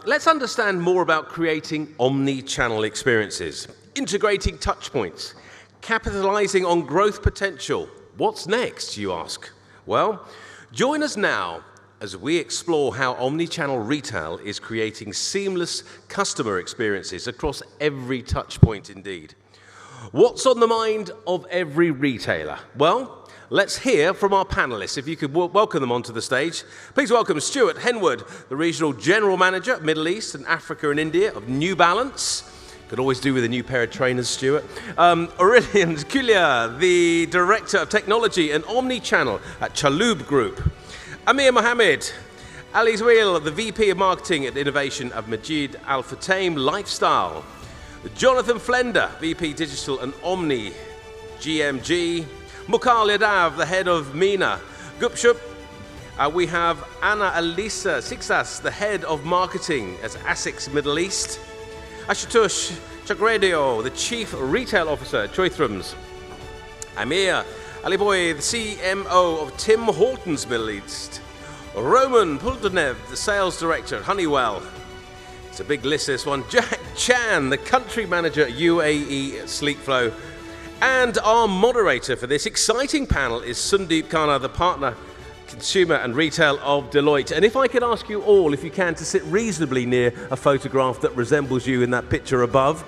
Let's understand more about creating omni-channel experiences, integrating touchpoints, capitalizing on growth potential. What's next, you ask? Well, join us now as we explore how omni-channel retail is creating seamless customer experiences across every touchpoint indeed. What's on the mind of every retailer? Well, let's hear from our panelists. If you could welcome them onto the stage. Please welcome Stuart Henwood, the Regional General Manager, Middle East and Africa and India of New Balance. Could always do with a new pair of trainers, Stuart. Aurélien Culier, the Director of Technology and Omnichannel at Chalhoub Group. Amir Mohammed, Ali Zweel, the VP of Marketing and Innovation of Majid Al Futtaim Lifestyle. Jonathan Flender, VP Digital and Omni, GMG. Mukhal Yadav, the head of MENA. Gupshup, we have Anna Elisa Sixas, the head of marketing at ASICS Middle East. Ashutosh Chagredio, the chief retail officer at Choithrams. Amir Aliboy, the CMO of Tim Hortons Middle East. Roman Puldanev, the sales director at Honeywell. It's a big list, this one. Jack Chan, the country manager at UAE Sleepflow. And our moderator for this exciting panel is Sundeep Khanna, the partner, consumer and retail of Deloitte. And if I could ask you all, if you can, to sit reasonably near a photograph that resembles you in that picture above.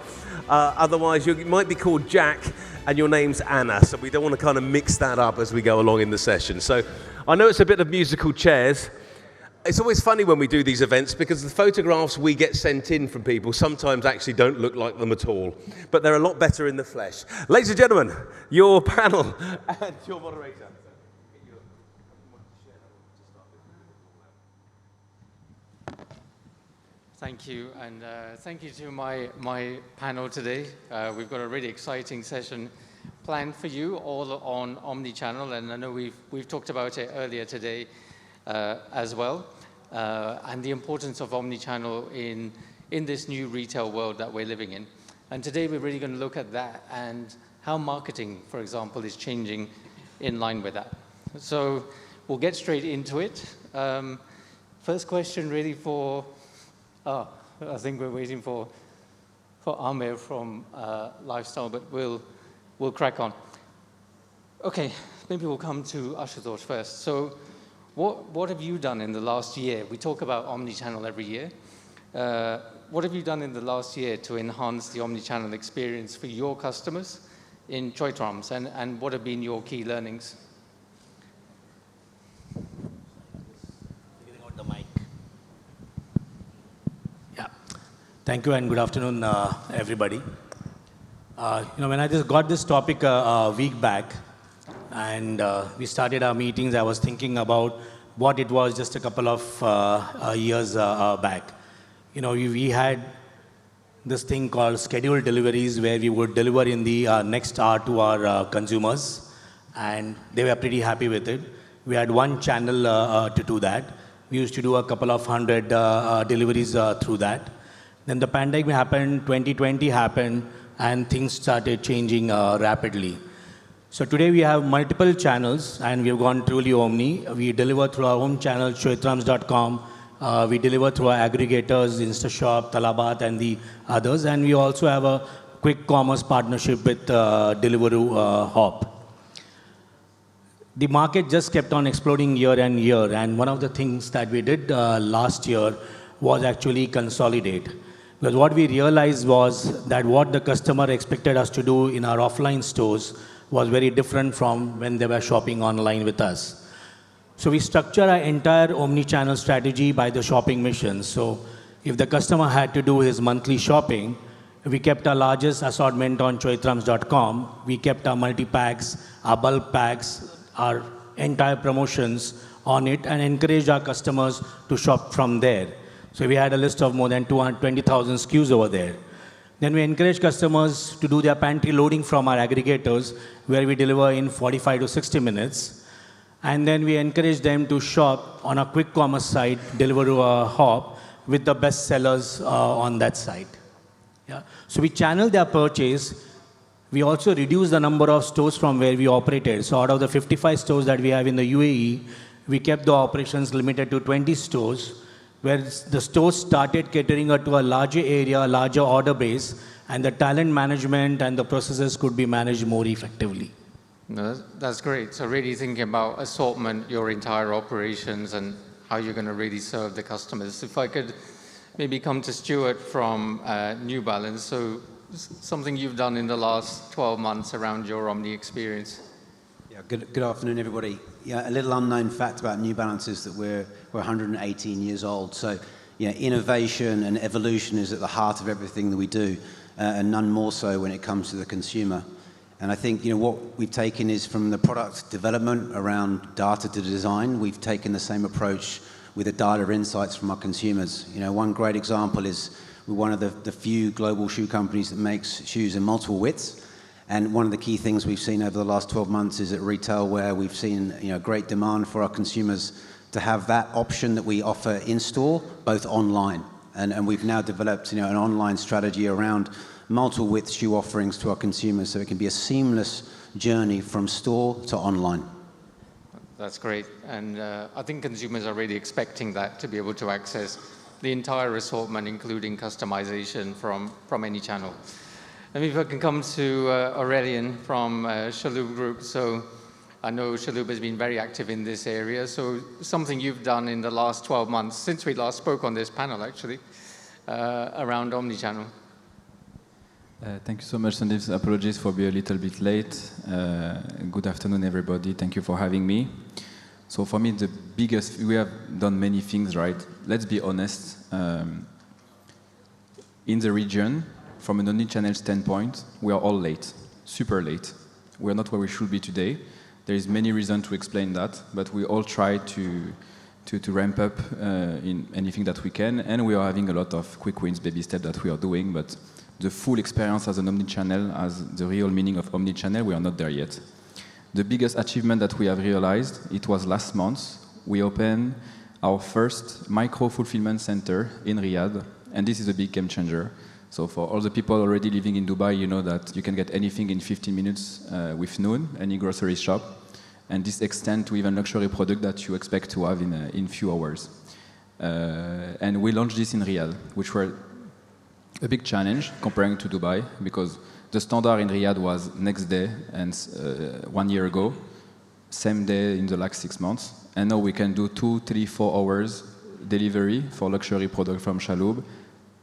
Otherwise, you might be called Jack and your name's Anna, so we don't want to kind of mix that up as we go along in the session. So I know it's a bit of musical chairs. It's always funny when we do these events because the photographs we get sent in from people sometimes actually don't look like them at all, but they're a lot better in the flesh. Ladies and gentlemen, your panel and your moderator. Thank you, and thank you to my panel today. We've got a really exciting session planned for you, all on Omnichannel, and I know we've talked about it earlier today as well, and the importance of Omnichannel in this new retail world that we're living in. And today we're really going to look at that and how marketing, for example, is changing in line with that. So we'll get straight into it. First question really for... I think we're waiting for Amir from Lifestyle, but we'll crack on. Okay, maybe we'll come to Ashutosh first. So what have you done in the last year? We talk about omnichannel every year. What have you done in the last year to enhance the omnichannel experience for your customers in Choithrams, and what have been your key learnings? Thank you and good afternoon, everybody. When I just got this topic a week back and we started our meetings, I was thinking about what it was just a couple of years back. We had this thing called scheduled deliveries where we would deliver in the next hour to our consumers, and they were pretty happy with it. We had one channel to do that. We used to do a couple of hundred deliveries through that. Then the pandemic happened, 2020 happened, and things started changing rapidly. So today we have multiple channels, and we've gone truly omni. We deliver through our own channel, choithrams.com. We deliver through our aggregators, InstaShop, Talabat, and the others. And we also have a quick commerce partnership with Deliveroo Hop. The market just kept on exploding year and year, and one of the things that we did last year was actually consolidate. Because what we realized was that what the customer expected us to do in our offline stores was very different from when they were shopping online with us. So we structured our entire omni-channel strategy by the shopping mission. So if the customer had to do his monthly shopping, we kept our largest assortment on choithrams.com. We kept our multi-packs, our bulk packs, our entire promotions on it, and encouraged our customers to shop from there. So we had a list of more than 220,000 SKUs over there. Then we encourage customers to do their pantry loading from our aggregators, where we deliver in 45 to 60 minutes. And then we encourage them to shop on a quick commerce site, Deliveroo Hop, with the best sellers on that site. Yeah. So we channel their purchase. We also reduce the number of stores from where we operated. So out of the 55 stores that we have in the UAE, we kept the operations limited to 20 stores. where the store started catering to a larger area, a larger order base, and the talent management and the processes could be managed more effectively. No, that's great. So really thinking about assortment, your entire operations, and how you're going to really serve the customers. If I could maybe come to Stuart from New Balance. So something you've done in the last 12 months around your Omni experience. Yeah, good afternoon, everybody. Yeah, a little unknown fact about New Balance is that we're 118 years old. So, yeah, innovation and evolution is at the heart of everything that we do, and none more so when it comes to the consumer. And I think, what we've taken is from the product development around data to design, we've taken the same approach with the data insights from our consumers. One great example is we're one of the few global shoe companies that makes shoes in multiple widths. And one of the key things we've seen over the last 12 months is at retail, where we've seen great demand for our consumers to have that option that we offer in store, both online. And we've now developed an online strategy around multiple width shoe offerings to our consumers, so it can be a seamless journey from store to online. That's great. And I think consumers are really expecting that, to be able to access the entire assortment, including customization from any channel. And if I can come to Aurélien from Chalhoub Group. So I know Chalhoub has been very active in this area. So something you've done in the last 12 months, since we last spoke on this panel, actually, around Omnichannel. Thank you so much, Sandeep. Apologies for being a little bit late. Good afternoon, everybody. Thank you for having me. So for me, the biggest, we have done many things, right? Let's be honest. In the region, from an omnichannel standpoint, we are all late, super late. We are not where we should be today. There is many reasons to explain that, but we all try to ramp up in anything that we can, and we are having a lot of quick wins, baby steps that we are doing, but the full experience as an omnichannel, as the real meaning of omnichannel, we are not there yet. The biggest achievement that we have realized, it was last month. We opened our first micro-fulfillment center in Riyadh, and this is a big game changer. So for all the people already living in Dubai, you know that you can get anything in 15 minutes with Noon, any grocery shop, and this extends to even luxury product that you expect to have in few hours. And we launched this in Riyadh, which were a big challenge comparing to Dubai, because the standard in Riyadh was next day, and 1 year ago, same day in the last 6 months. And now we can do 2, 3, 4 hours delivery for luxury product from Chalhoub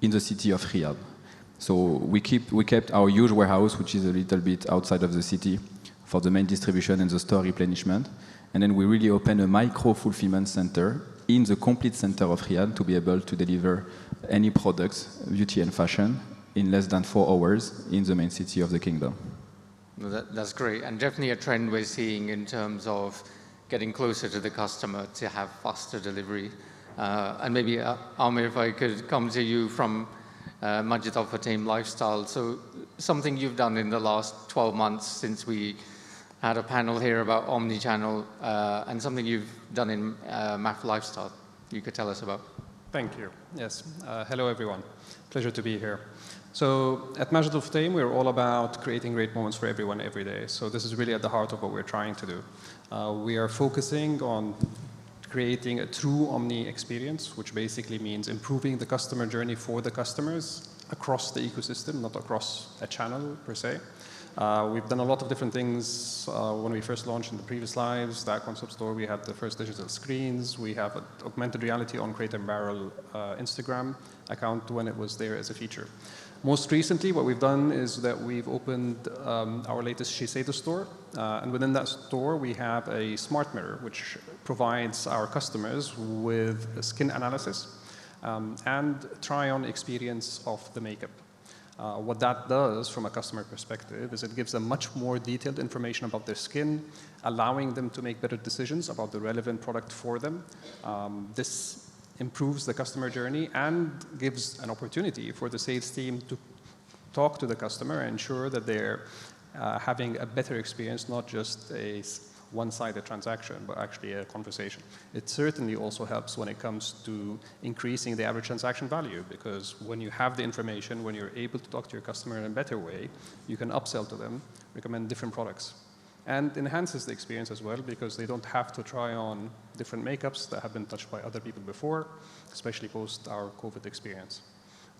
in the city of Riyadh. So we kept our huge warehouse, which is a little bit outside of the city, for the main distribution and the store replenishment. And then we really opened a micro-fulfillment center in the complete center of Riyadh to be able to deliver any products, beauty and fashion, in less than 4 hours in the main city of the kingdom. That's great, and definitely a trend we're seeing in terms of getting closer to the customer to have faster delivery. And maybe, Amir, if I could come to you from Majid Al Fatim Lifestyle. So something you've done in the last 12 months since we had a panel here about Omnichannel, and something you've done in MAF Lifestyle you could tell us about. Thank you. Yes. Hello, everyone. Pleasure to be here. So at Majid Al Fatim, we're all about creating great moments for everyone every day. So this is really at the heart of what we're trying to do. We are focusing on creating a true omni experience, which basically means improving the customer journey for the customers across the ecosystem, not across a channel per se. We've done a lot of different things. When we first launched in the previous lives, that concept store, we had the first digital screens. We have augmented reality on Crate and Barrel Instagram account when it was there as a feature. Most recently, what we've done is that we've opened our latest Shiseido store. And within that store, we have a smart mirror, which provides our customers with a skin analysis and try-on experience of the makeup. What that does from a customer perspective is it gives them much more detailed information about their skin, allowing them to make better decisions about the relevant product for them. This improves the customer journey and gives an opportunity for the sales team to talk to the customer and ensure that they're having a better experience, not just a one-sided transaction, but actually a conversation. It certainly also helps when it comes to increasing the average transaction value, because when you have the information, when you're able to talk to your customer in a better way, you can upsell to them, recommend different products. and enhances the experience as well because they don't have to try on different makeups that have been touched by other people before, especially post our COVID experience.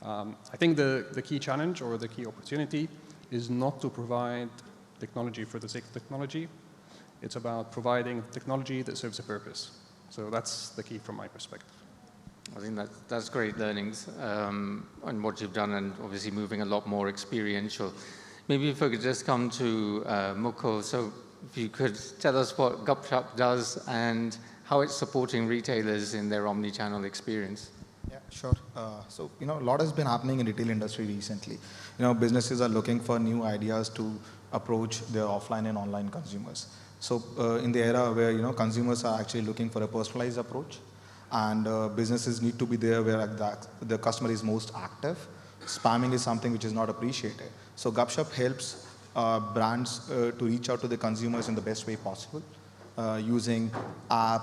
I think the key challenge or the key opportunity is not to provide technology for the sake of technology. It's about providing technology that serves a purpose. So that's the key from my perspective. I think that's great learnings on what you've done, and obviously moving a lot more experiential. Maybe if I could just come to Mukul, so if you could tell us what Gupshup does and how it's supporting retailers in their omni-channel experience. Yeah, sure. So, a lot has been happening in retail industry recently. Businesses are looking for new ideas to approach their offline and online consumers. So, in the era where, consumers are actually looking for a personalized approach, and businesses need to be there where the customer is most active. Spamming is something which is not appreciated. So Gupshup helps brands to reach out to the consumers in the best way possible, using app,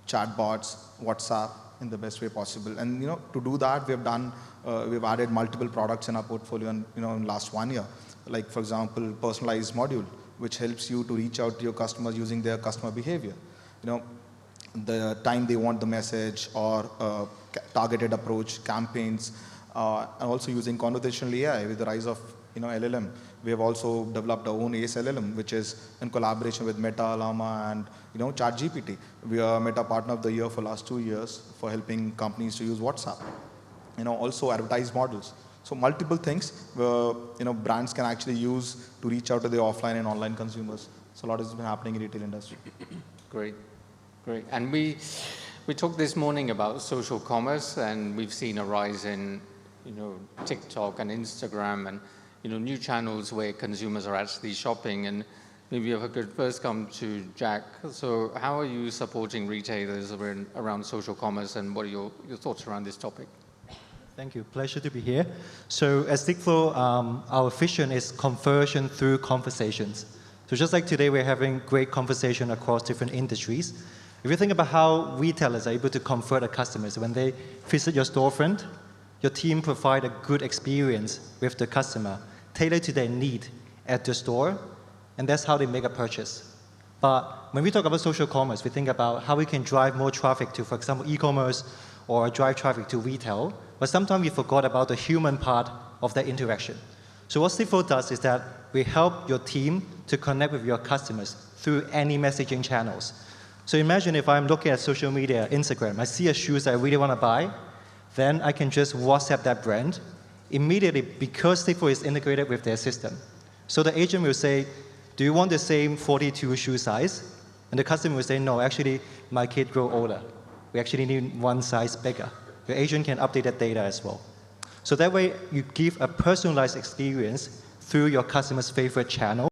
chatbots, WhatsApp in the best way possible. And to do that, we've added multiple products in our portfolio in the last 1 year. Like for example, personalized module, which helps you to reach out to your customers using their customer behavior. The time they want the message, or targeted approach campaigns, and also using conversational AI with the rise of LLM. We have also developed our own ACE LLM, which is in collaboration with Meta, Llama, and ChatGPT. We are Meta Partner of the Year for last 2 years for helping companies to use WhatsApp. Also advertise models. So multiple things where brands can actually use to reach out to their offline and online consumers. So a lot has been happening in retail industry. Great. Great. And we talked this morning about social commerce, and we've seen a rise in, TikTok and Instagram and, new channels where consumers are actually shopping. And maybe if I could first come to Jack. So how are you supporting retailers around social commerce, and what are your thoughts around this topic? Thank you. Pleasure to be here. So at Stickflow, our vision is conversion through conversations. So just like today, we're having great conversation across different industries. If you think about how retailers are able to convert a customers, when they visit your storefront, your team provide a good experience with the customer, tailored to their need at the store, and that's how they make a purchase. But when we talk about social commerce, we think about how we can drive more traffic to, for example, e-commerce, or drive traffic to retail, but sometimes we forgot about the human part of that interaction. So what Stickflow does is that we help your team to connect with your customers through any messaging channels. So imagine if I'm looking at social media, Instagram, I see a shoes I really want to buy, then I can just WhatsApp that brand immediately because Stickflow is integrated with their system. So the agent will say, do you want the same 42 shoe size? And the customer will say, no, actually, my kid grow older. We actually need one size bigger. The agent can update that data as well. So that way, you give a personalized experience through your customer's favorite channel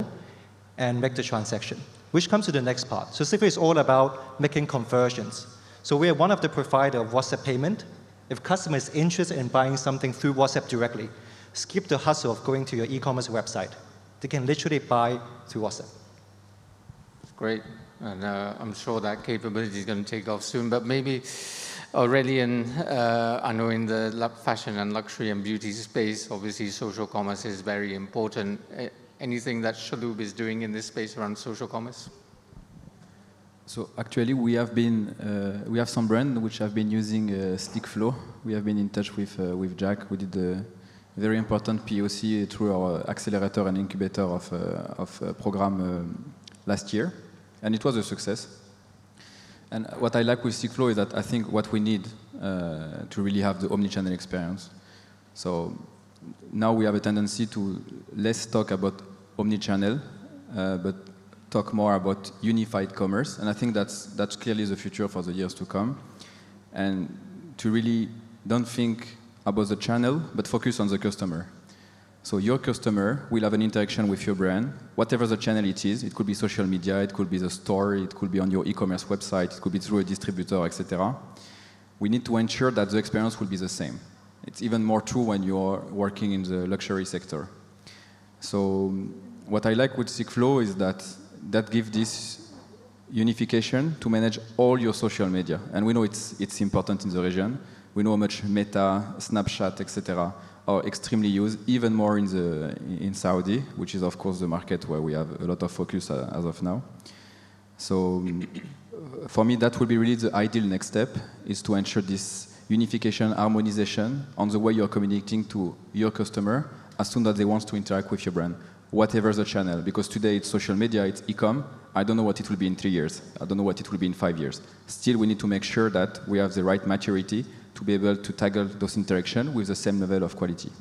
and make the transaction, which comes to the next part. So Stickflow is all about making conversions. So we are one of the providers of WhatsApp payment. If customer is interested in buying something through WhatsApp directly, skip the hustle of going to your e-commerce website. They can literally buy through WhatsApp. Great. And I'm sure that capability is going to take off soon. But maybe Aurélien, I know in the fashion and luxury and beauty space, obviously social commerce is very important. Anything that Chalhoub is doing in this space around social commerce? So actually, we have some brands which have been using Stickflow. We have been in touch with Jack. We did a very important POC through our accelerator and incubator of program last year, and it was a success. And what I like with Stickflow is that I think what we need to really have the omnichannel experience. So now we have a tendency to less talk about omnichannel, but talk more about unified commerce. And I think that's clearly the future for the years to come. And to really don't think about the channel, but focus on the customer. So your customer will have an interaction with your brand, whatever the channel it is. It could be social media, it could be the store, it could be on your e-commerce website, it could be through a distributor, etc. We need to ensure that the experience will be the same. It's even more true when you're working in the luxury sector. So what I like with Stickflow is that gives this unification to manage all your social media. And we know it's important in the region. We know how much Meta, Snapchat, etc. are extremely used, even more in Saudi, which is of course the market where we have a lot of focus as of now. So for me, that will be really the ideal next step, is to ensure this unification, harmonization on the way you're communicating to your customer as soon as they want to interact with your brand, whatever the channel. Because today it's social media, it's e-com. I don't know what it will be in 3 years. I don't know what it will be in 5 years. Still, we need to make sure that we have the right maturity to be able to tackle those interactions with the same level of quality.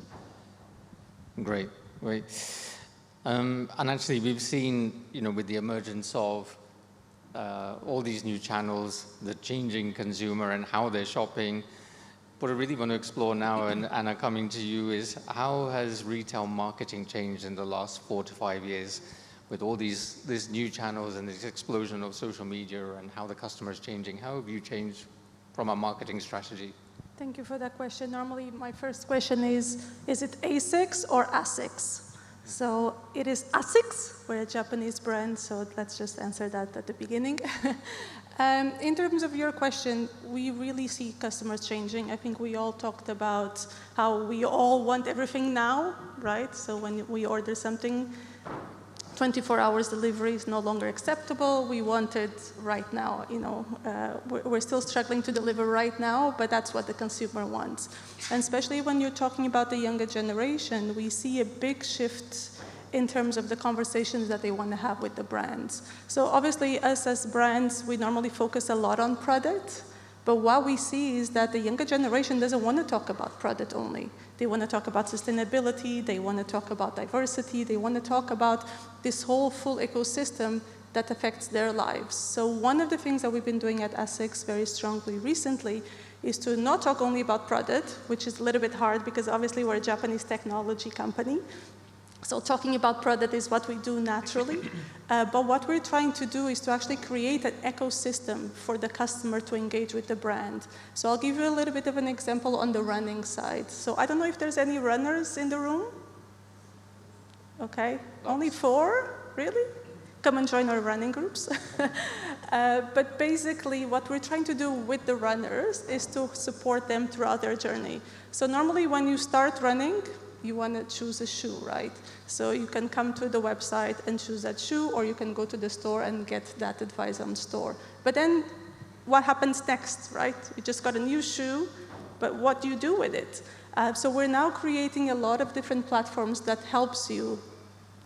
Great, great. And actually, we've seen, with the emergence of all these new channels, the changing consumer and how they're shopping. What I really want to explore now, and Anna, coming to you, is how has retail marketing changed in the last 4 to 5 years with all these new channels and this explosion of social media and how the customer is changing? How have you changed from a marketing strategy? Thank you for that question. Normally, my first question is it ASICS or ASICS? So it is ASICS. We're a Japanese brand, so let's just answer that at the beginning. In terms of your question, we really see customers changing. I think we all talked about how we all want everything now, right? So when we order something, 24 hours delivery is no longer acceptable. We want it right now. We're still struggling to deliver right now, but that's what the consumer wants. And especially when you're talking about the younger generation, we see a big shift in terms of the conversations that they want to have with the brands. So obviously, us as brands, we normally focus a lot on product. But what we see is that the younger generation doesn't want to talk about product only. They want to talk about sustainability, they want to talk about diversity, they want to talk about this whole full ecosystem that affects their lives. So one of the things that we've been doing at ASICS very strongly recently is to not talk only about product, which is a little bit hard because obviously we're a Japanese technology company. So talking about product is what we do naturally, but what we're trying to do is to actually create an ecosystem for the customer to engage with the brand. So I'll give you a little bit of an example on the running side. So I don't know if there's any runners in the room. Okay, only 4, really? Come and join our running groups. But basically what we're trying to do with the runners is to support them throughout their journey. So normally when you start running, you want to choose a shoe, right? So you can come to the website and choose that shoe, or you can go to the store and get that advice on store. But then what happens next, right? You just got a new shoe, but what do you do with it? So we're now creating a lot of different platforms that helps you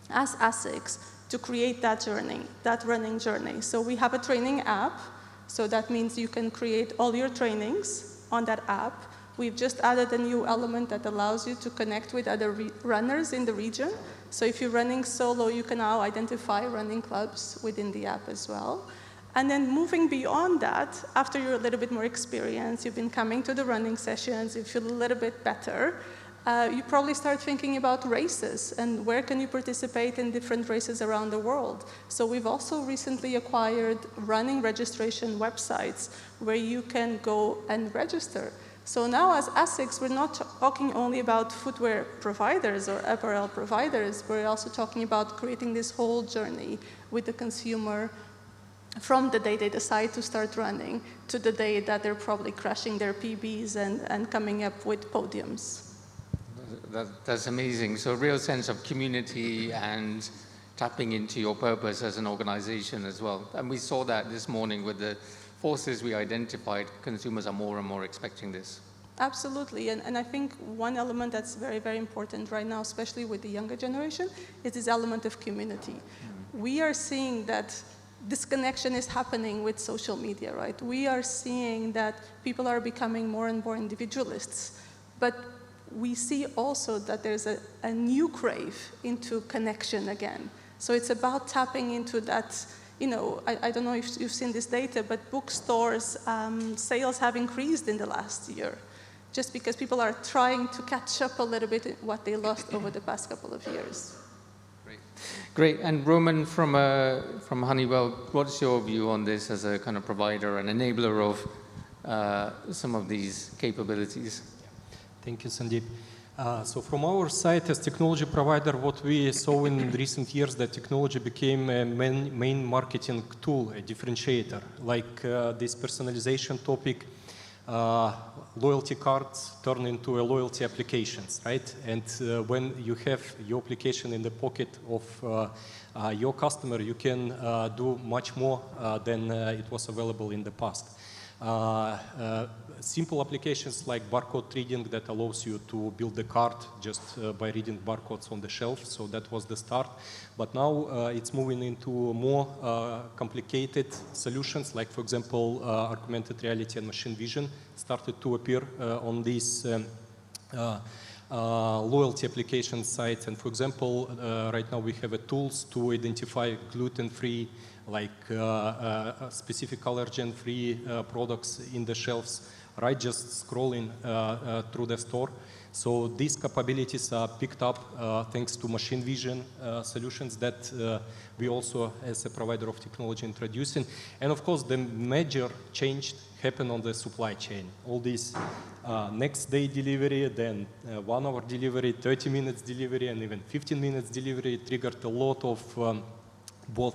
as ASICS to create that journey, that running journey. So we have a training app, so that means you can create all your trainings on that app. We've just added a new element that allows you to connect with other runners in the region. So if you're running solo, you can now identify running clubs within the app as well. And then moving beyond that, after you're a little bit more experienced, you've been coming to the running sessions, you feel a little bit better, you probably start thinking about races and where can you participate in different races around the world. So we've also recently acquired running registration websites where you can go and register. So now as ASICS, we're not talking only about footwear providers or apparel providers, we're also talking about creating this whole journey with the consumer from the day they decide to start running to the day that they're probably crushing their PBs and coming up with podiums. That's amazing. So a real sense of community and tapping into your purpose as an organization as well. And we saw that this morning with the forces we identified. Consumers are more and more expecting this. Absolutely, and I think one element that's very, very important right now, especially with the younger generation, is this element of community. We are seeing that this connection is happening with social media, right? We are seeing that people are becoming more and more individualists, but we see also that there's a new crave into connection again. So it's about tapping into that. I don't know if you've seen this data, but bookstores sales have increased in the last year, just because people are trying to catch up a little bit in what they lost over the past couple of years. Great. And Roman from Honeywell, what's your view on this as a kind of provider and enabler of some of these capabilities? Thank you, Sandeep. So from our side, as technology provider, what we saw in recent years, that technology became a main marketing tool, a differentiator, like this personalization topic. loyalty cards turn into a loyalty applications, right? And when you have your application in the pocket of your customer, you can do much more than it was available in the past. Simple applications like barcode reading that allows you to build the cart just by reading barcodes on the shelf. So that was the start. But now it's moving into more complicated solutions, like, for example, augmented reality and machine vision started to appear on these loyalty application sites. And for example, right now we have tools to identify gluten-free, like specific allergen-free products in the shelves, right? Just scrolling through the store. So these capabilities are picked up thanks to machine vision solutions that we also, as a provider of technology, introducing. And of course, the major change happened on the supply chain. All these next day delivery, then 1 hour delivery, 30 minutes delivery, and even 15 minutes delivery triggered a lot of both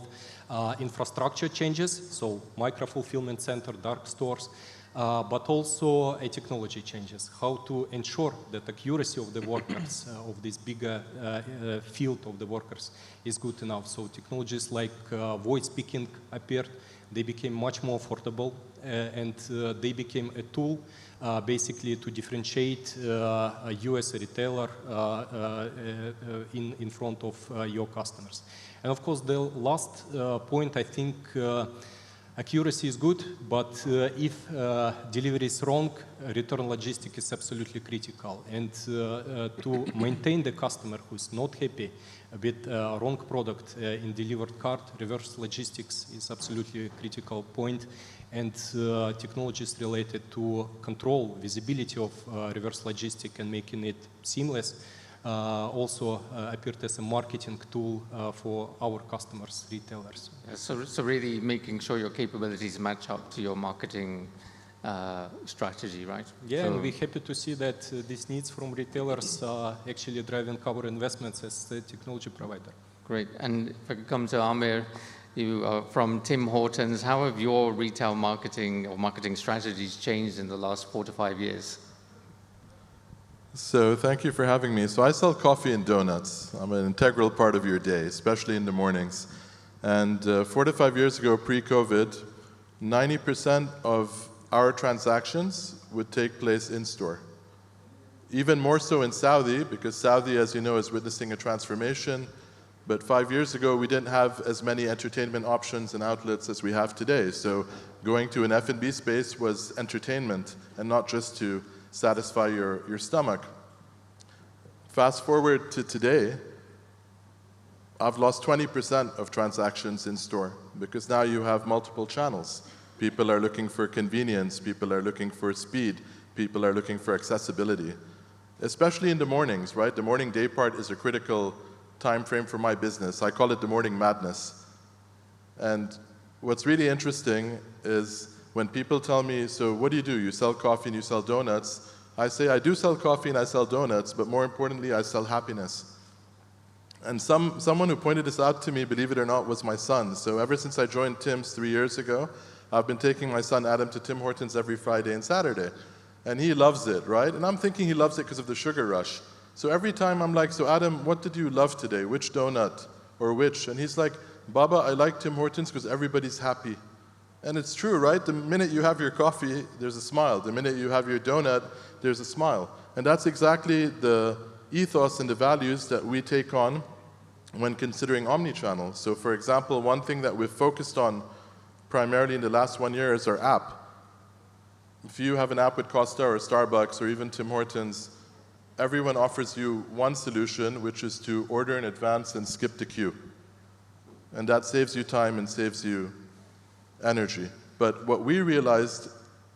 infrastructure changes, so micro-fulfillment center, dark stores, but also technology changes, how to ensure that accuracy of the workers, of this bigger field of the workers, is good enough. So technologies like voice picking appeared. They became much more affordable, and they became a tool basically to differentiate you as a retailer in front of your customers. And of course, the last point, I think, accuracy is good, but if delivery is wrong, return logistics is absolutely critical. And to maintain the customer who's not happy with wrong product in delivered cart, reverse logistics is absolutely a critical point. And technologies related to control visibility of reverse logistics and making it seamless also appeared as a marketing tool for our customers, retailers. So really making sure your capabilities match up to your marketing strategy, right? Yeah, so, and we're happy to see that these needs from retailers are actually driving our investments as a technology provider. Great. And if I could come to Amir, you are from Tim Hortons. How have your retail marketing or marketing strategies changed in the last 4 to 5 years? So thank you for having me. So I sell coffee and donuts. I'm an integral part of your day, especially in the mornings. And 4 to 5 years ago, pre-COVID, 90% of our transactions would take place in-store. Even more so in Saudi, because Saudi, as you know, is witnessing a transformation. But 5 years ago, we didn't have as many entertainment options and outlets as we have today. So going to an F&B space was entertainment, and not just to satisfy your stomach. Fast forward to today, I've lost 20% of transactions in store, because now you have multiple channels. People are looking for convenience, people are looking for speed, people are looking for accessibility, especially in the mornings, right? The morning day part is a critical time frame for my business. I call it the morning madness. And what's really interesting is when people tell me, so what do? You sell coffee and you sell donuts. I say, I do sell coffee and I sell donuts, but more importantly, I sell happiness. And someone who pointed this out to me, believe it or not, was my son. So ever since I joined Tim's 3 years ago, I've been taking my son Adam to Tim Hortons every Friday and Saturday. And he loves it, right? And I'm thinking he loves it because of the sugar rush. So every time I'm like, so Adam, what did you love today? Which donut or which? And he's like, Baba, I like Tim Hortons because everybody's happy. And it's true, right? The minute you have your coffee, there's a smile. The minute you have your donut, there's a smile. And that's exactly the ethos and the values that we take on when considering omnichannel. So for example, one thing that we've focused on primarily in the last 1 year is our app. If you have an app with Costa or Starbucks or even Tim Hortons, everyone offers you one solution, which is to order in advance and skip the queue. And that saves you time and saves you energy. But what we realized,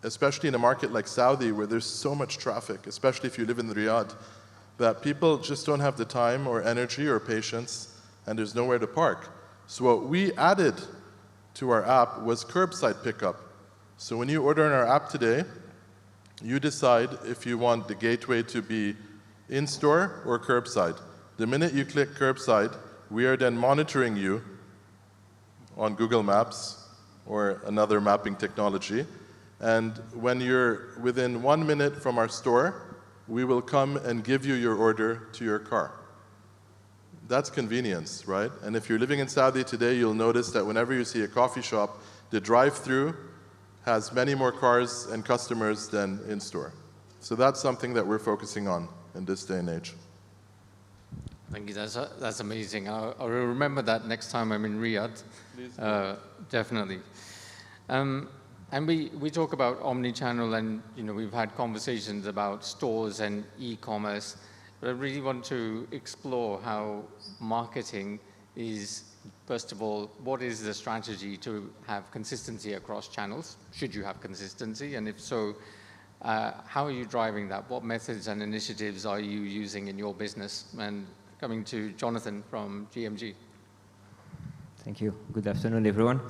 especially in a market like Saudi, where there's so much traffic, especially if you live in Riyadh, that people just don't have the time or energy or patience, and there's nowhere to park. So what we added to our app was curbside pickup. So when you order in our app today, you decide if you want the gateway to be in-store or curbside. The minute you click curbside, we are then monitoring you on Google Maps or another mapping technology, And when you're within 1 minute from our store, we will come and give you your order to your car. That's convenience, right? And if you're living in Saudi today, you'll notice that whenever you see a coffee shop, the drive-through has many more cars and customers than in-store. So that's something that we're focusing on in this day and age. Thank you. That's amazing. I'll remember that next time I'm in Riyadh. Definitely. And we talk about omnichannel, and we've had conversations about stores and e-commerce. But I really want to explore how marketing is, first of all, what is the strategy to have consistency across channels? Should you have consistency? And if so, how are you driving that? What methods and initiatives are you using in your business? And coming to Jonathan from GMG. Thank you. Good afternoon, everyone.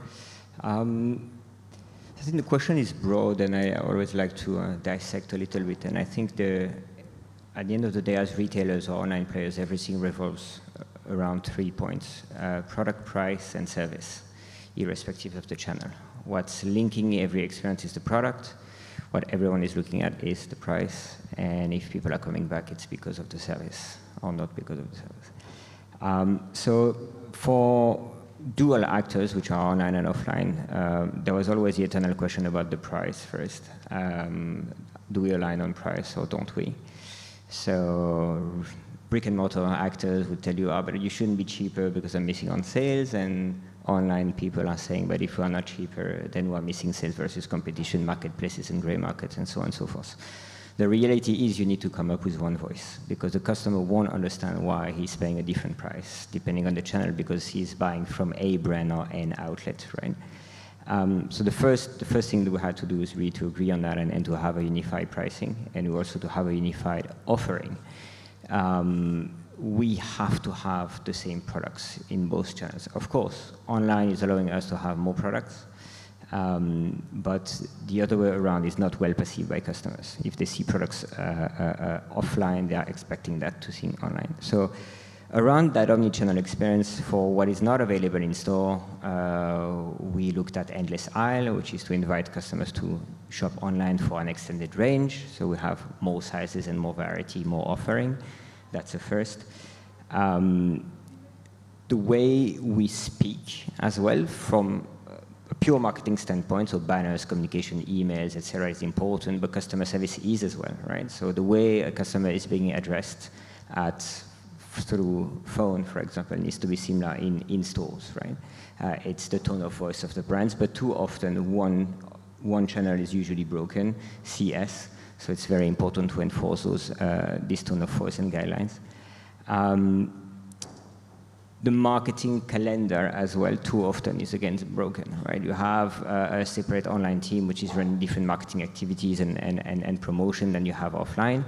I think the question is broad, and I always like to dissect a little bit. And I think at the end of the day, as retailers or online players, everything revolves around 3 points: product, price, and service, irrespective of the channel. What's linking every experience is the product. What everyone is looking at is the price. And if people are coming back, it's because of the service or not because of the service. So for dual actors, which are online and offline, there was always the eternal question about the price first. Do we align on price or don't we? So brick and mortar actors would tell you, but you shouldn't be cheaper because I'm missing on sales. And online people are saying, but if we are not cheaper, then we are missing sales versus competition, marketplaces and gray markets, and so on and so forth. The reality is you need to come up with one voice, because the customer won't understand why he's paying a different price depending on the channel, because he's buying from a brand or an outlet, right? So the first thing that we had to do is really to agree on that and to have a unified pricing, and also to have a unified offering. We have to have the same products in both channels. Of course, online is allowing us to have more products, but the other way around is not well perceived by customers. If they see products offline, they are expecting that to see online. So around that omnichannel experience, for what is not available in store, we looked at endless aisle, which is to invite customers to shop online for an extended range. So we have more sizes and more variety, more offering. That's the first. The way we speak as well, from a pure marketing standpoint, so banners, communication, emails, etc., is important, but customer service is as well, right? So the way a customer is being addressed through phone, for example, needs to be similar in stores, right? It's the tone of voice of the brands, but too often one channel is usually broken, CS, so it's very important to enforce this tone of voice and guidelines. The marketing calendar as well, too often is again broken, right? You have a separate online team which is running different marketing activities and promotion than you have offline.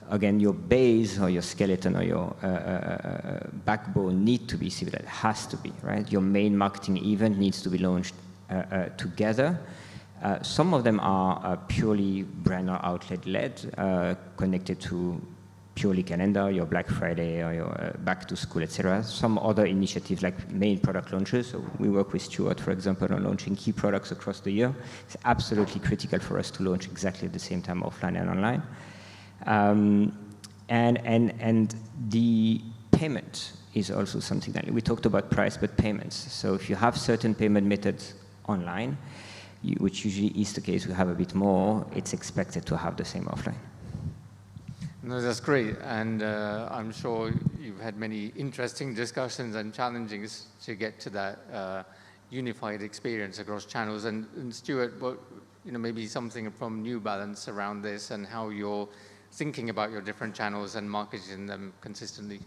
Again, your base or your skeleton or your backbone need to be similar. It has to be, right? Your main marketing event needs to be launched together. Some of them are purely brand or outlet-led, connected to purely calendar, your Black Friday or your back to school, etc. Some other initiatives like main product launches. So we work with Stuart, for example, on launching key products across the year. It's absolutely critical for us to launch exactly at the same time offline and online. And the payment is also something that we talked about price, but payments. So if you have certain payment methods online, which usually is the case, we have a bit more, it's expected to have the same offline. No, that's great, and I'm sure you've had many interesting discussions and challenges to get to that unified experience across channels. And Stuart, maybe something from New Balance around this and how you're thinking about your different channels and marketing them consistently.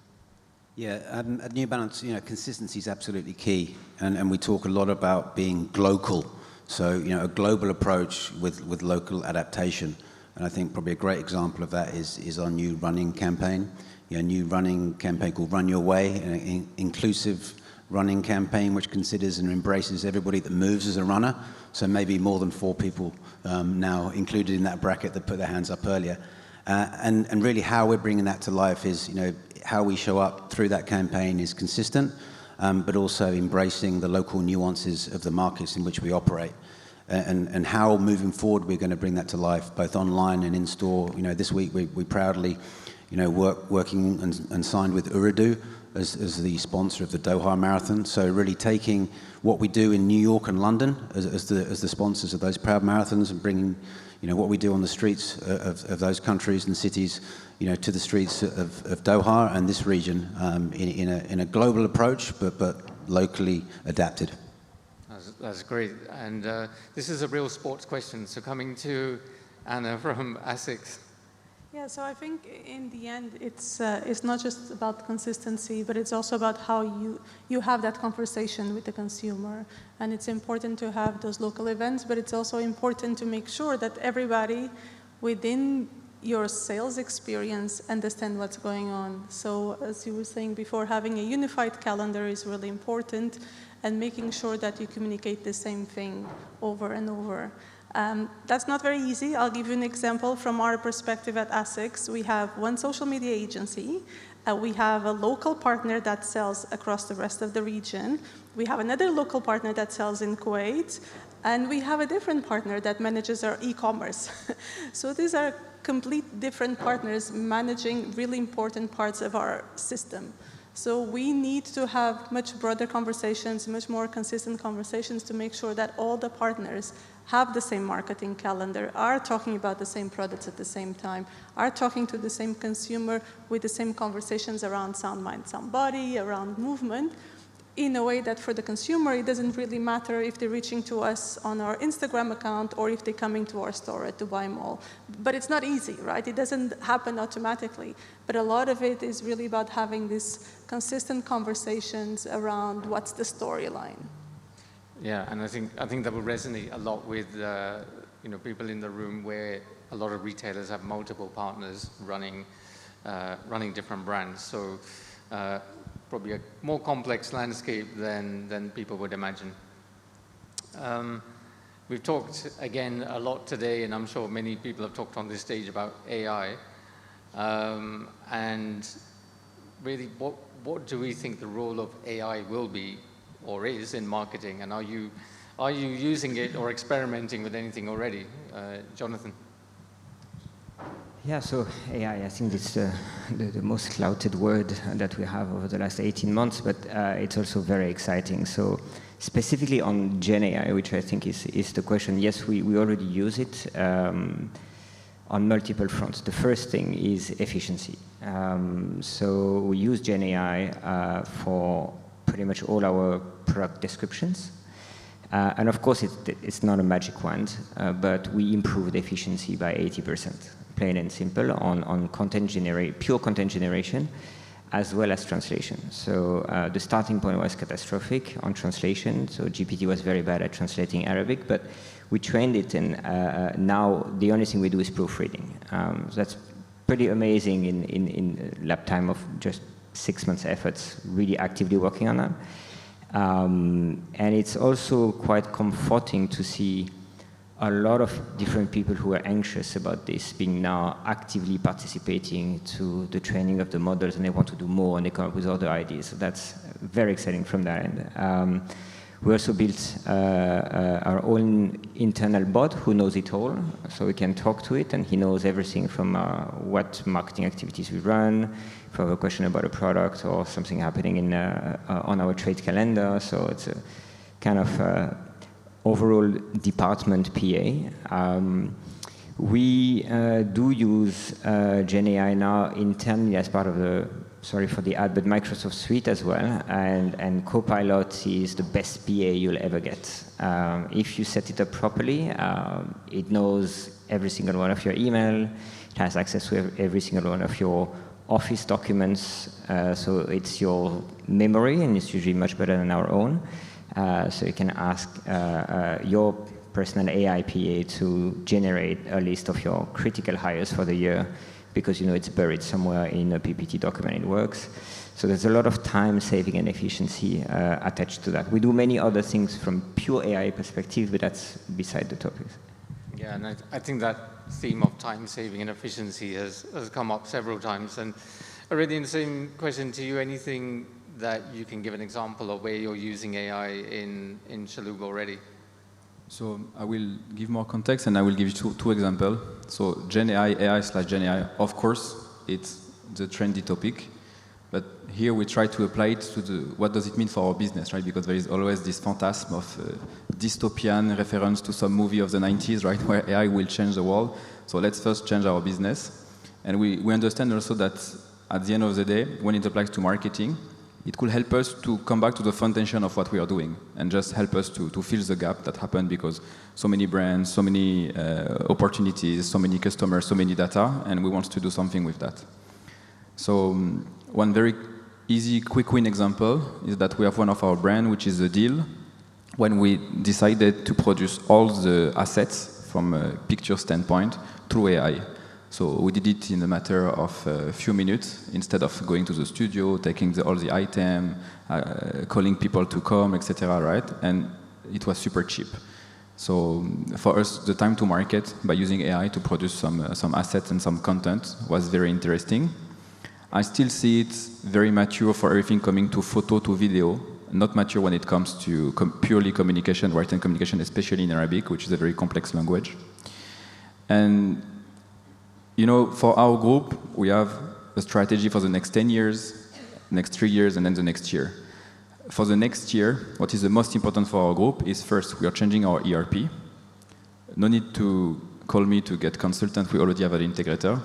Yeah, at New Balance, consistency is absolutely key, and we talk a lot about being global. So, a global approach with local adaptation. And I think probably a great example of that is our new running campaign. A new running campaign called Run Your Way, an inclusive running campaign which considers and embraces everybody that moves as a runner. So maybe more than 4 people now included in that bracket that put their hands up earlier. And really how we're bringing that to life is, how we show up through that campaign is consistent, but also embracing the local nuances of the markets in which we operate. and how moving forward we're going to bring that to life, both online and in store. This week we proudly, working and signed with Ooredoo as the sponsor of the Doha Marathon. So really taking what we do in New York and London as the sponsors of those proud marathons and bringing, what we do on the streets of those countries and cities, to the streets of Doha and this region in a global approach, but locally adapted. That's great. And this is a real sports question. So coming to Anna from ASICS. Yeah, so I think in the end, it's not just about consistency, but it's also about how you have that conversation with the consumer. And it's important to have those local events, but it's also important to make sure that everybody within your sales experience understand what's going on. So as you were saying before, having a unified calendar is really important, and making sure that you communicate the same thing over and over. That's not very easy. I'll give you an example from our perspective at ASICS. We have one social media agency. We have a local partner that sells across the rest of the region. We have another local partner that sells in Kuwait. And we have a different partner that manages our e-commerce. So these are complete different partners managing really important parts of our system. So we need to have much broader conversations, much more consistent conversations to make sure that all the partners have the same marketing calendar, are talking about the same products at the same time, are talking to the same consumer with the same conversations around sound mind, sound body, around movement, in a way that for the consumer, it doesn't really matter if they're reaching to us on our Instagram account or if they're coming to our store at Dubai Mall. But it's not easy, right? It doesn't happen automatically. But a lot of it is really about having these consistent conversations around what's the storyline. Yeah, and I think that will resonate a lot with people in the room where a lot of retailers have multiple partners running different brands. So probably a more complex landscape than people would imagine. We've talked again a lot today, and I'm sure many people have talked on this stage about AI. And really, what do we think the role of AI will be or is in marketing? And are you using it or experimenting with anything already? Jonathan? Yeah, so AI, I think it's the most clouded word that we have over the last 18 months, but it's also very exciting. So specifically on Gen AI, which I think is the question, yes, we already use it on multiple fronts. The first thing is efficiency. So we use Gen AI for pretty much all our product descriptions. And of course, it's not a magic wand, but we improved efficiency by 80%. Plain and simple, on pure content generation, as well as translation. So the starting point was catastrophic on translation. So GPT was very bad at translating Arabic, but we trained it, and now the only thing we do is proofreading. So that's pretty amazing in lab time of just 6 months efforts, really actively working on that. And it's also quite comforting to see a lot of different people who are anxious about this being now actively participating to the training of the models, and they want to do more, and they come up with other ideas. So that's very exciting from that end. We also built our own internal bot who knows it all, so we can talk to it, and he knows everything from what marketing activities we run, if we have a question about a product or something happening on our trade calendar. So it's a kind of overall department PA. We do use Gen AI now internally as part of the, sorry for the ad, but Microsoft Suite as well. And Copilot is the best PA you'll ever get. If you set it up properly, it knows every single one of your email. It has access to every single one of your Office documents. So it's your memory, and it's usually much better than our own. So you can ask your personal AI PA to generate a list of your critical hires for the year, because it's buried somewhere in a PPT document. It works. So there's a lot of time saving and efficiency attached to that. We do many other things from pure AI perspective, but that's beside the topic. Yeah, and I think that theme of time saving and efficiency has come up several times. And already in the same question to you, anything that you can give an example of where you're using AI in Chalhoub already? So I will give more context and I will give you two examples. So Gen AI/Gen AI, of course, it's the trendy topic. But here we try to apply it to what does it mean for our business, right? Because there is always this phantasm of dystopian reference to some movie of the 90s, right? Where AI will change the world. So let's first change our business. And we understand also that at the end of the day, when it applies to marketing, it could help us to come back to the foundation of what we are doing and just help us to fill the gap that happened because so many brands, so many opportunities, so many customers, so many data, and we want to do something with that. So one very easy, quick win example is that we have one of our brands, which is a deal, when we decided to produce all the assets from a picture standpoint through AI. So we did it in a matter of a few minutes instead of going to the studio, taking all the items, calling people to come, etc. Right? And it was super cheap. So for us, the time to market by using AI to produce some assets and some content was very interesting. I still see it very mature for everything coming to photo to video, not mature when it comes to purely communication, written communication, especially in Arabic, which is a very complex language. And you know, for our group, we have a strategy for the next 10 years, next 3 years, and then the next year. For the next year, what is the most important for our group is first, we are changing our ERP. No need to call me to get consultant, we already have an integrator.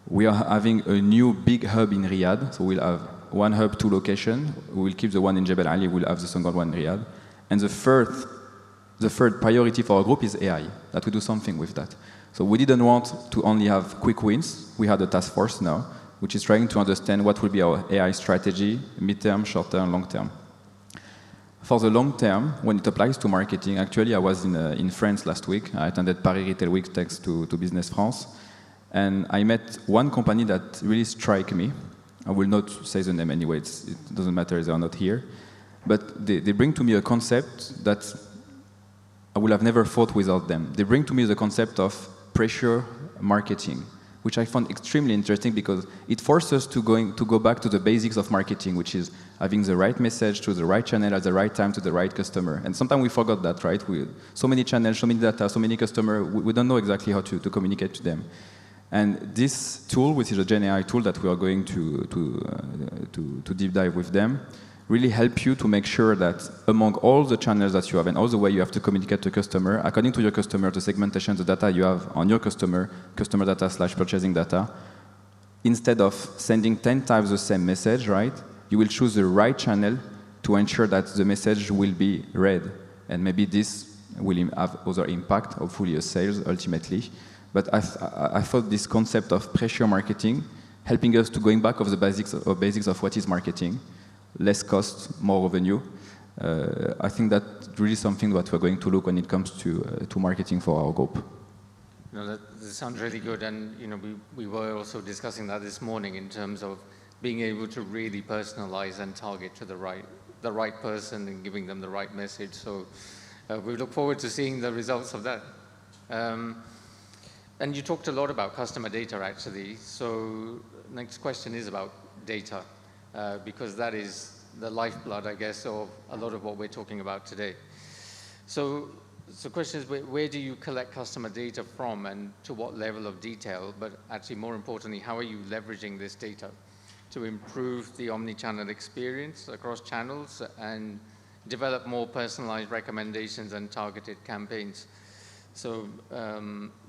We are having a new big hub in Riyadh, so we'll have one hub, 2 locations. We will keep the one in Jebel Ali, we'll have the second one in Riyadh. And the third priority for our group is AI, that we do something with that. So we didn't want to only have quick wins. We had a task force now, which is trying to understand what will be our AI strategy, mid-term, short-term, long-term. For the long term, when it applies to marketing, actually I was in France last week. I attended Paris Retail Week thanks to Business France. And I met one company that really struck me. I will not say the name anyway, it doesn't matter, they are not here. But they bring to me a concept that I would have never thought without them. They bring to me the concept of pressure marketing, which I found extremely interesting because it forces us to go back to the basics of marketing, which is having the right message to the right channel at the right time to the right customer. And sometimes we forgot that, right? So many channels, so many data, so many customers, we don't know exactly how to communicate to them. And this tool, which is a Gen AI tool that we are going to deep dive with them, really help you to make sure that among all the channels that you have and all the way you have to communicate to a customer, according to your customer, the segmentation, the data you have on your customer data/purchasing data, instead of sending 10 times the same message, right, you will choose the right channel to ensure that the message will be read. And maybe this will have other impact, hopefully a sales ultimately. But I thought this concept of pressure marketing, helping us to going back of the basics of what is marketing, less cost, more revenue. I think that's really something that we're going to look when it comes to marketing for our group. No, that sounds really good, and you know, we were also discussing that this morning in terms of being able to really personalize and target to the right person and giving them the right message. So we look forward to seeing the results of that. And you talked a lot about customer data, actually. So next question is about data. Because that is the lifeblood, I guess, of a lot of what we're talking about today. So the question is, where do you collect customer data from and to what level of detail? But actually, more importantly, how are you leveraging this data to improve the omnichannel experience across channels and develop more personalized recommendations and targeted campaigns? So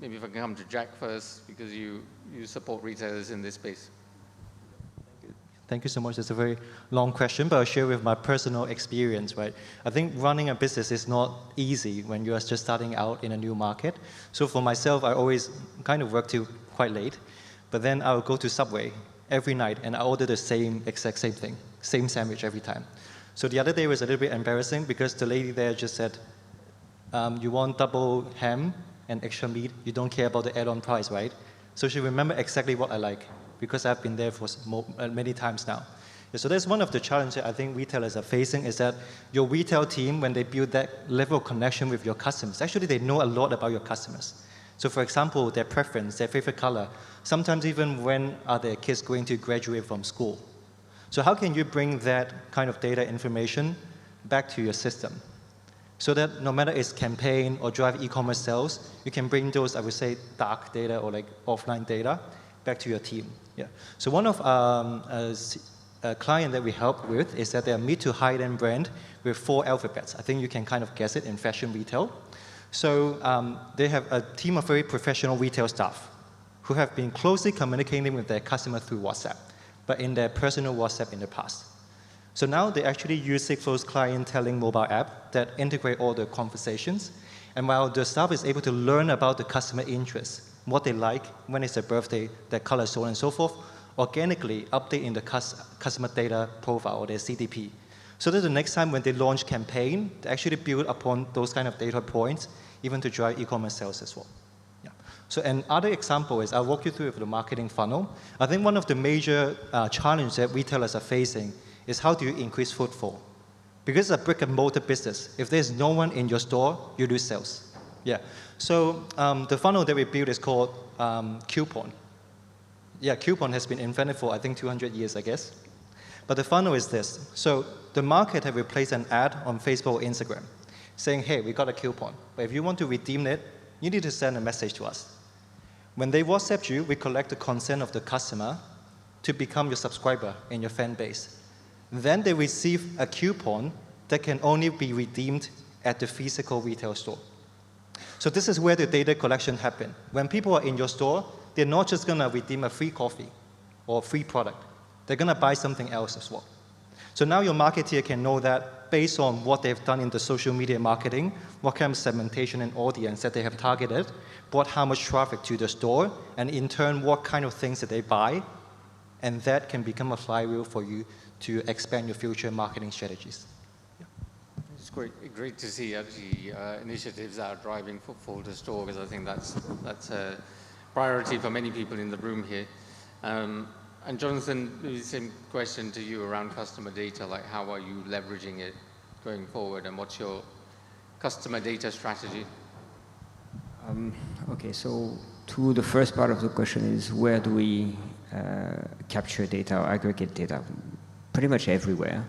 maybe if I can come to Jack first, because you support retailers in this space. Thank you so much. It's a very long question, but I'll share with my personal experience, right? I think running a business is not easy when you are just starting out in a new market. So for myself, I always kind of work till quite late, but then I'll go to Subway every night and I order the exact same thing, same sandwich every time. So the other day was a little bit embarrassing because the lady there just said, you want double ham and extra meat, you don't care about the add-on price, right? So she remembered exactly what I like, because I've been there for many times now. So that's one of the challenges I think retailers are facing, is that your retail team, when they build that level of connection with your customers, actually they know a lot about your customers. So for example, their preference, their favorite color, sometimes even when are their kids going to graduate from school. So how can you bring that kind of data information back to your system? So that no matter it's campaign or drive e-commerce sales, you can bring those, I would say, dark data or like offline data back to your team. Yeah. So one of a client that we help with is that they're mid to high-end brand with 4 alphabets. I think you can kind of guess it in fashion retail. So they have a team of very professional retail staff who have been closely communicating with their customer through WhatsApp, but in their personal WhatsApp in the past. So now they actually use Sigflow's clienteling mobile app that integrate all the conversations. And while the staff is able to learn about the customer interests, what they like, when it's their birthday, their color, so on and so forth, organically update in the customer data profile or their CDP. So that the next time when they launch campaign, they actually build upon those kind of data points, even to drive e-commerce sales as well. Yeah. So another example is, I'll walk you through the marketing funnel. I think one of the major challenges that retailers are facing is how do you increase footfall? Because it's a brick and mortar business. If there's no one in your store, you lose sales. Yeah. So the funnel that we built is called Coupon. Yeah, Coupon has been invented for, I think, 200 years, I guess. But the funnel is this. So the market have replaced an ad on Facebook or Instagram saying, hey, we got a coupon. But if you want to redeem it, you need to send a message to us. When they WhatsApp you, we collect the consent of the customer to become your subscriber in your fan base. Then they receive a coupon that can only be redeemed at the physical retail store. So this is where the data collection happens. When people are in your store, they're not just going to redeem a free coffee or a free product. They're going to buy something else as well. So now your marketeer can know that based on what they've done in the social media marketing, what kind of segmentation and audience that they have targeted, brought how much traffic to the store, and in turn, what kind of things that they buy, and that can become a flywheel for you to expand your future marketing strategies. Yeah. It's great to see actually initiatives that are driving footfall to store, because I think that's a priority for many people in the room here. And Jonathan, the same question to you around customer data, like how are you leveraging it going forward, and what's your customer data strategy? Okay, so to the first part of the question is, where do we capture data or aggregate data? Pretty much everywhere.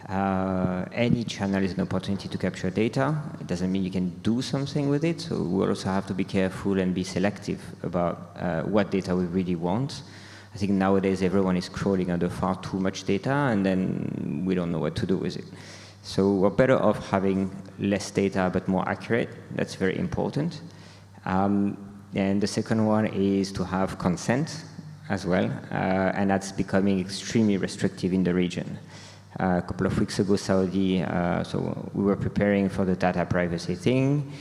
Any channel is an opportunity to capture data. It doesn't mean you can do something with it, so we also have to be careful and be selective about what data we really want. I think nowadays everyone is crawling under far too much data, and then we don't know what to do with it. So we're better off having less data but more accurate. That's very important. And the second one is to have consent as well, and that's becoming extremely restrictive in the region. A couple of weeks ago, Saudi, so we were preparing for the data privacy thing.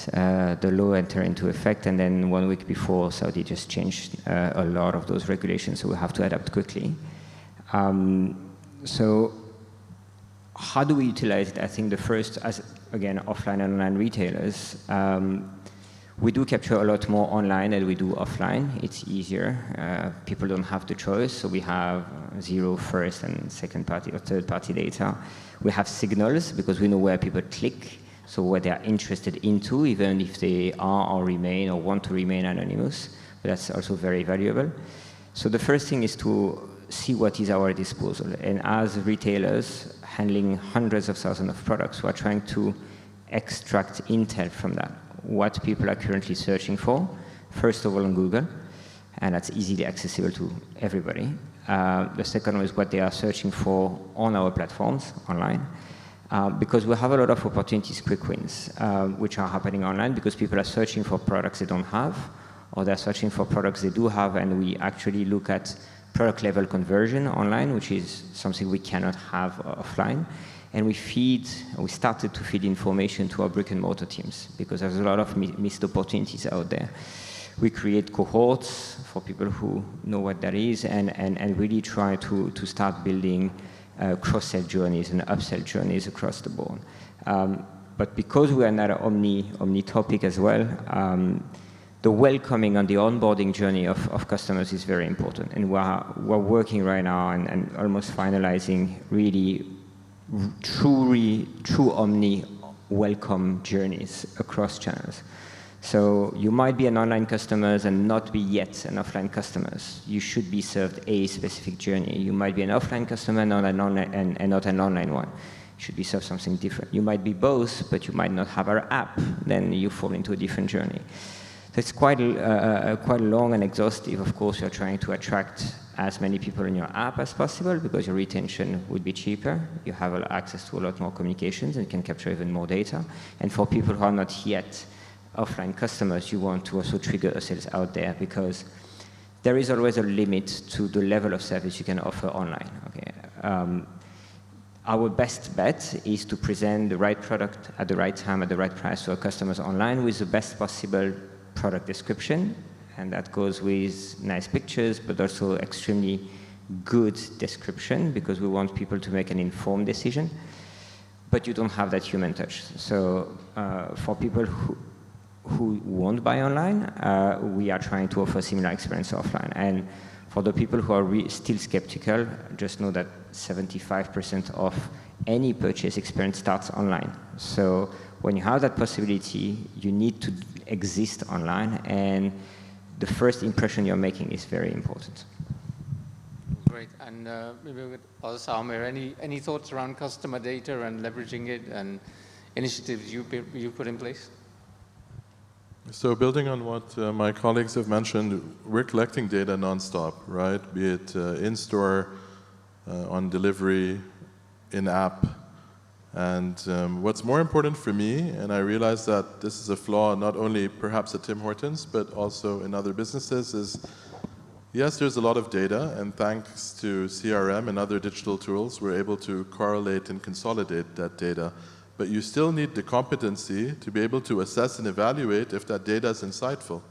The law entered into effect, and then 1 week before, Saudi just changed a lot of those regulations, so we have to adapt quickly. So how do we utilize it? I think the first, as again, offline and online retailers, we do capture a lot more online than we do offline. It's easier. People don't have the choice, so we have zero first and second party or third party data. We have signals because we know where people click, so what they are interested into, even if they are or remain or want to remain anonymous. But that's also very valuable. So the first thing is to see what is our disposal. And as retailers handling hundreds of thousands of products, we're trying to extract intel from that. What people are currently searching for, first of all on Google, and that's easily accessible to everybody. The second one is what they are searching for on our platforms online. Because we have a lot of opportunities, quick wins, which are happening online because people are searching for products they don't have, or they're searching for products they do have, and we actually look at product level conversion online, which is something we cannot have offline. And we started to feed information to our brick and mortar teams because there's a lot of missed opportunities out there. We create cohorts for people who know what that is, and really try to start building cross-sell journeys and upsell journeys across the board. But because we are not an omni topic as well, the welcoming and the onboarding journey of customers is very important. And we're working right now and almost finalizing really true omni welcome journeys across channels. So you might be an online customer and not be yet an offline customer. You should be served a specific journey. You might be an offline customer and not an online one. should we serve something different? You might be both, but you might not have our app. Then you fall into a different journey. So it's quite long and exhaustive. Of course, you're trying to attract as many people in your app as possible because your retention would be cheaper. You have access to a lot more communications and can capture even more data. And for people who are not yet offline customers, you want to also trigger a sales out there because there is always a limit to the level of service you can offer online. Okay. Our best bet is to present the right product at the right time at the right price to our customers online with the best possible product description, and that goes with nice pictures, but also extremely good description because we want people to make an informed decision. But you don't have that human touch. So for people who won't buy online, we are trying to offer similar experience offline. And for the people who are still skeptical, just know that 75% of any purchase experience starts online. So when you have that possibility, you need to exist online, and the first impression you're making is very important. Great. And maybe we could ask Amir, any thoughts around customer data and leveraging it and initiatives you put in place? So building on what my colleagues have mentioned, we're collecting data nonstop, right? Be it in-store, on delivery, in-app. And what's more important for me, and I realize that this is a flaw not only perhaps at Tim Hortons, but also in other businesses, is yes, there's a lot of data, and thanks to CRM and other digital tools, we're able to correlate and consolidate that data. But you still need the competency to be able to assess and evaluate if that data is insightful.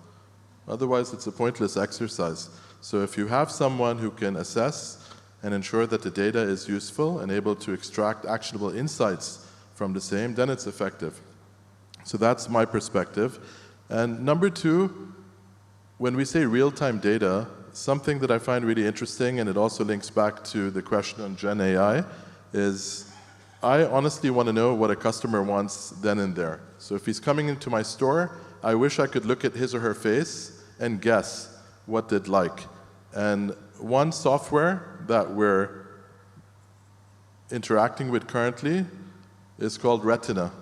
Otherwise, it's a pointless exercise. So if you have someone who can assess and ensure that the data is useful and able to extract actionable insights from the same, then it's effective. So that's my perspective. And number two, when we say real-time data, something that I find really interesting, and it also links back to the question on Gen AI, is I honestly want to know what a customer wants then and there. So if he's coming into my store, I wish I could look at his or her face and guess what they'd like. And one software that we're interacting with currently is called Retina.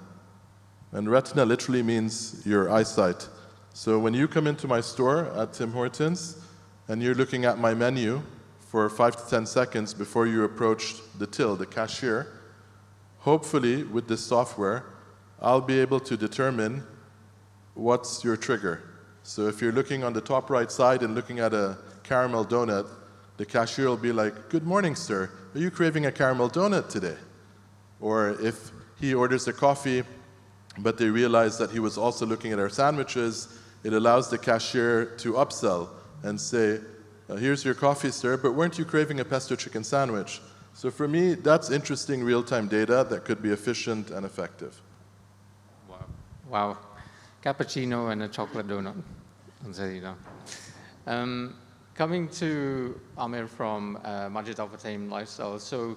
And Retina literally means your eyesight. So when you come into my store at Tim Hortons and you're looking at my menu for 5 to 10 seconds before you approach the till, the cashier, hopefully, with this software, I'll be able to determine what's your trigger. So if you're looking on the top right side and looking at a caramel donut, the cashier will be like, "Good morning, sir. Are you craving a caramel donut today?" Or if he orders a coffee, but they realize that he was also looking at our sandwiches, it allows the cashier to upsell and say, "Here's your coffee, sir, but weren't you craving a pesto chicken sandwich?" So for me, that's interesting real-time data that could be efficient and effective. Wow. Cappuccino and a chocolate donut. There you go. Coming to Amir from Majid Al Futtaim Lifestyle. So,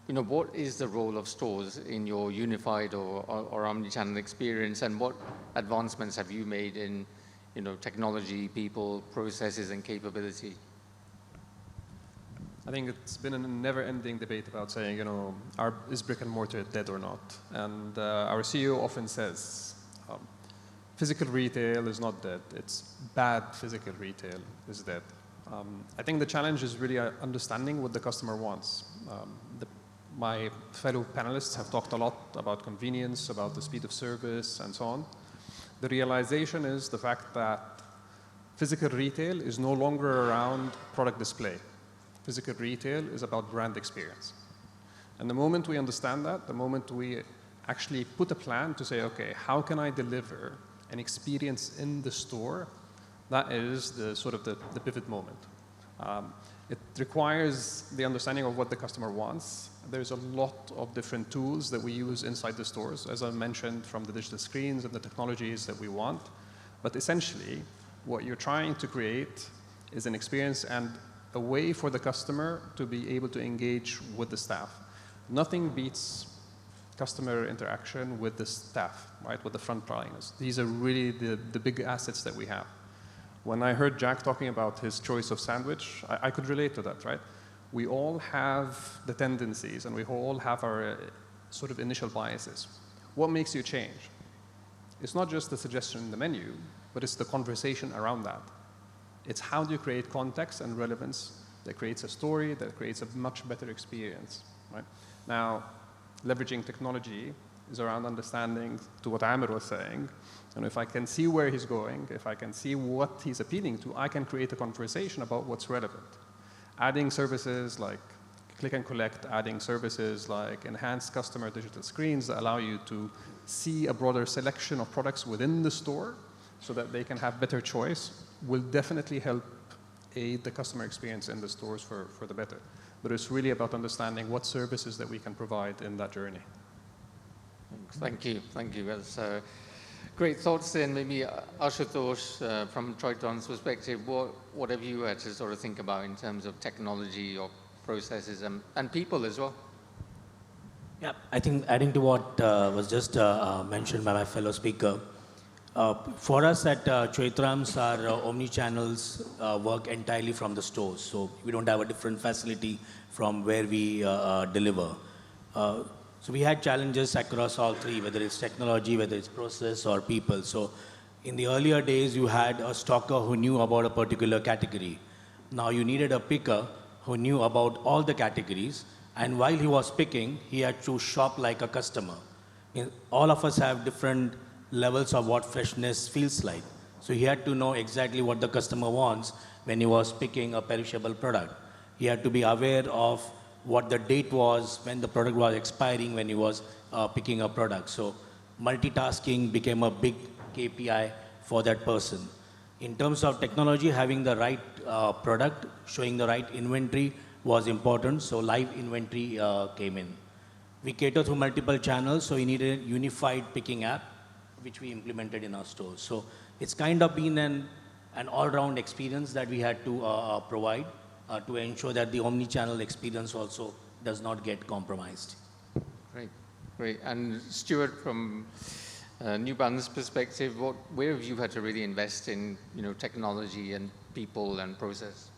what is the role of stores in your unified or omnichannel experience, and what advancements have you made in, technology, people, processes, and capability? I think it's been a never-ending debate about saying, is brick and mortar dead or not? And our CEO often says, physical retail is not dead. It's bad physical retail is dead. I think the challenge is really understanding what the customer wants. My fellow panelists have talked a lot about convenience, about the speed of service, and so on. The realization is the fact that physical retail is no longer around product display. Physical retail is about brand experience. And the moment we understand that, the moment we actually put a plan to say, okay, how can I deliver an experience in the store, that is the sort of the pivot moment. It requires the understanding of what the customer wants. There's a lot of different tools that we use inside the stores, as I mentioned, from the digital screens and the technologies that we want. But essentially, what you're trying to create is an experience and a way for the customer to be able to engage with the staff. Nothing beats customer interaction with the staff, right, with the frontliners. These are really the big assets that we have. When I heard Jack talking about his choice of sandwich, I could relate to that, right? we all have the tendencies and we all have our sort of initial biases. What makes you change? It's not just the suggestion in the menu, but it's the conversation around that. It's how do you create context and relevance that creates a story, that creates a much better experience, right? Now, leveraging technology is around understanding, to what Amir was saying, and if I can see where he's going, if I can see what he's appealing to, I can create a conversation about what's relevant. Adding services like click and collect, adding services like enhanced customer digital screens that allow you to see a broader selection of products within the store so that they can have better choice will definitely help aid the customer experience in the stores for the better. But it's really about understanding what services that we can provide in that journey. Thank you. That's great thoughts then. Maybe Ashutosh, from Triton's perspective, what have you had to sort of think about in terms of technology or processes and people as well? Yeah, I think adding to what was just mentioned by my fellow speaker, for us at Chaitram's, our omni-channels work entirely from the stores. So we don't have a different facility from where we deliver. So we had challenges across all three, whether it's technology, whether it's process or people. So in the earlier days, you had a stocker who knew about a particular category. Now you needed a picker who knew about all the categories. And while he was picking, he had to shop like a customer. All of us have different levels of what freshness feels like. So he had to know exactly what the customer wants when he was picking a perishable product. He had to be aware of what the date was, when the product was expiring, when he was picking a product. So multitasking became a big KPI for that person. In terms of technology, having the right product, showing the right inventory was important. So live inventory came in. We cater through multiple channels, so we needed a unified picking app, which we implemented in our stores. So it's kind of been an all-round experience that we had to provide to ensure that the omni-channel experience also does not get compromised. Great. And Stuart, from New Balance perspective, where have you had to really invest in, technology and people and process?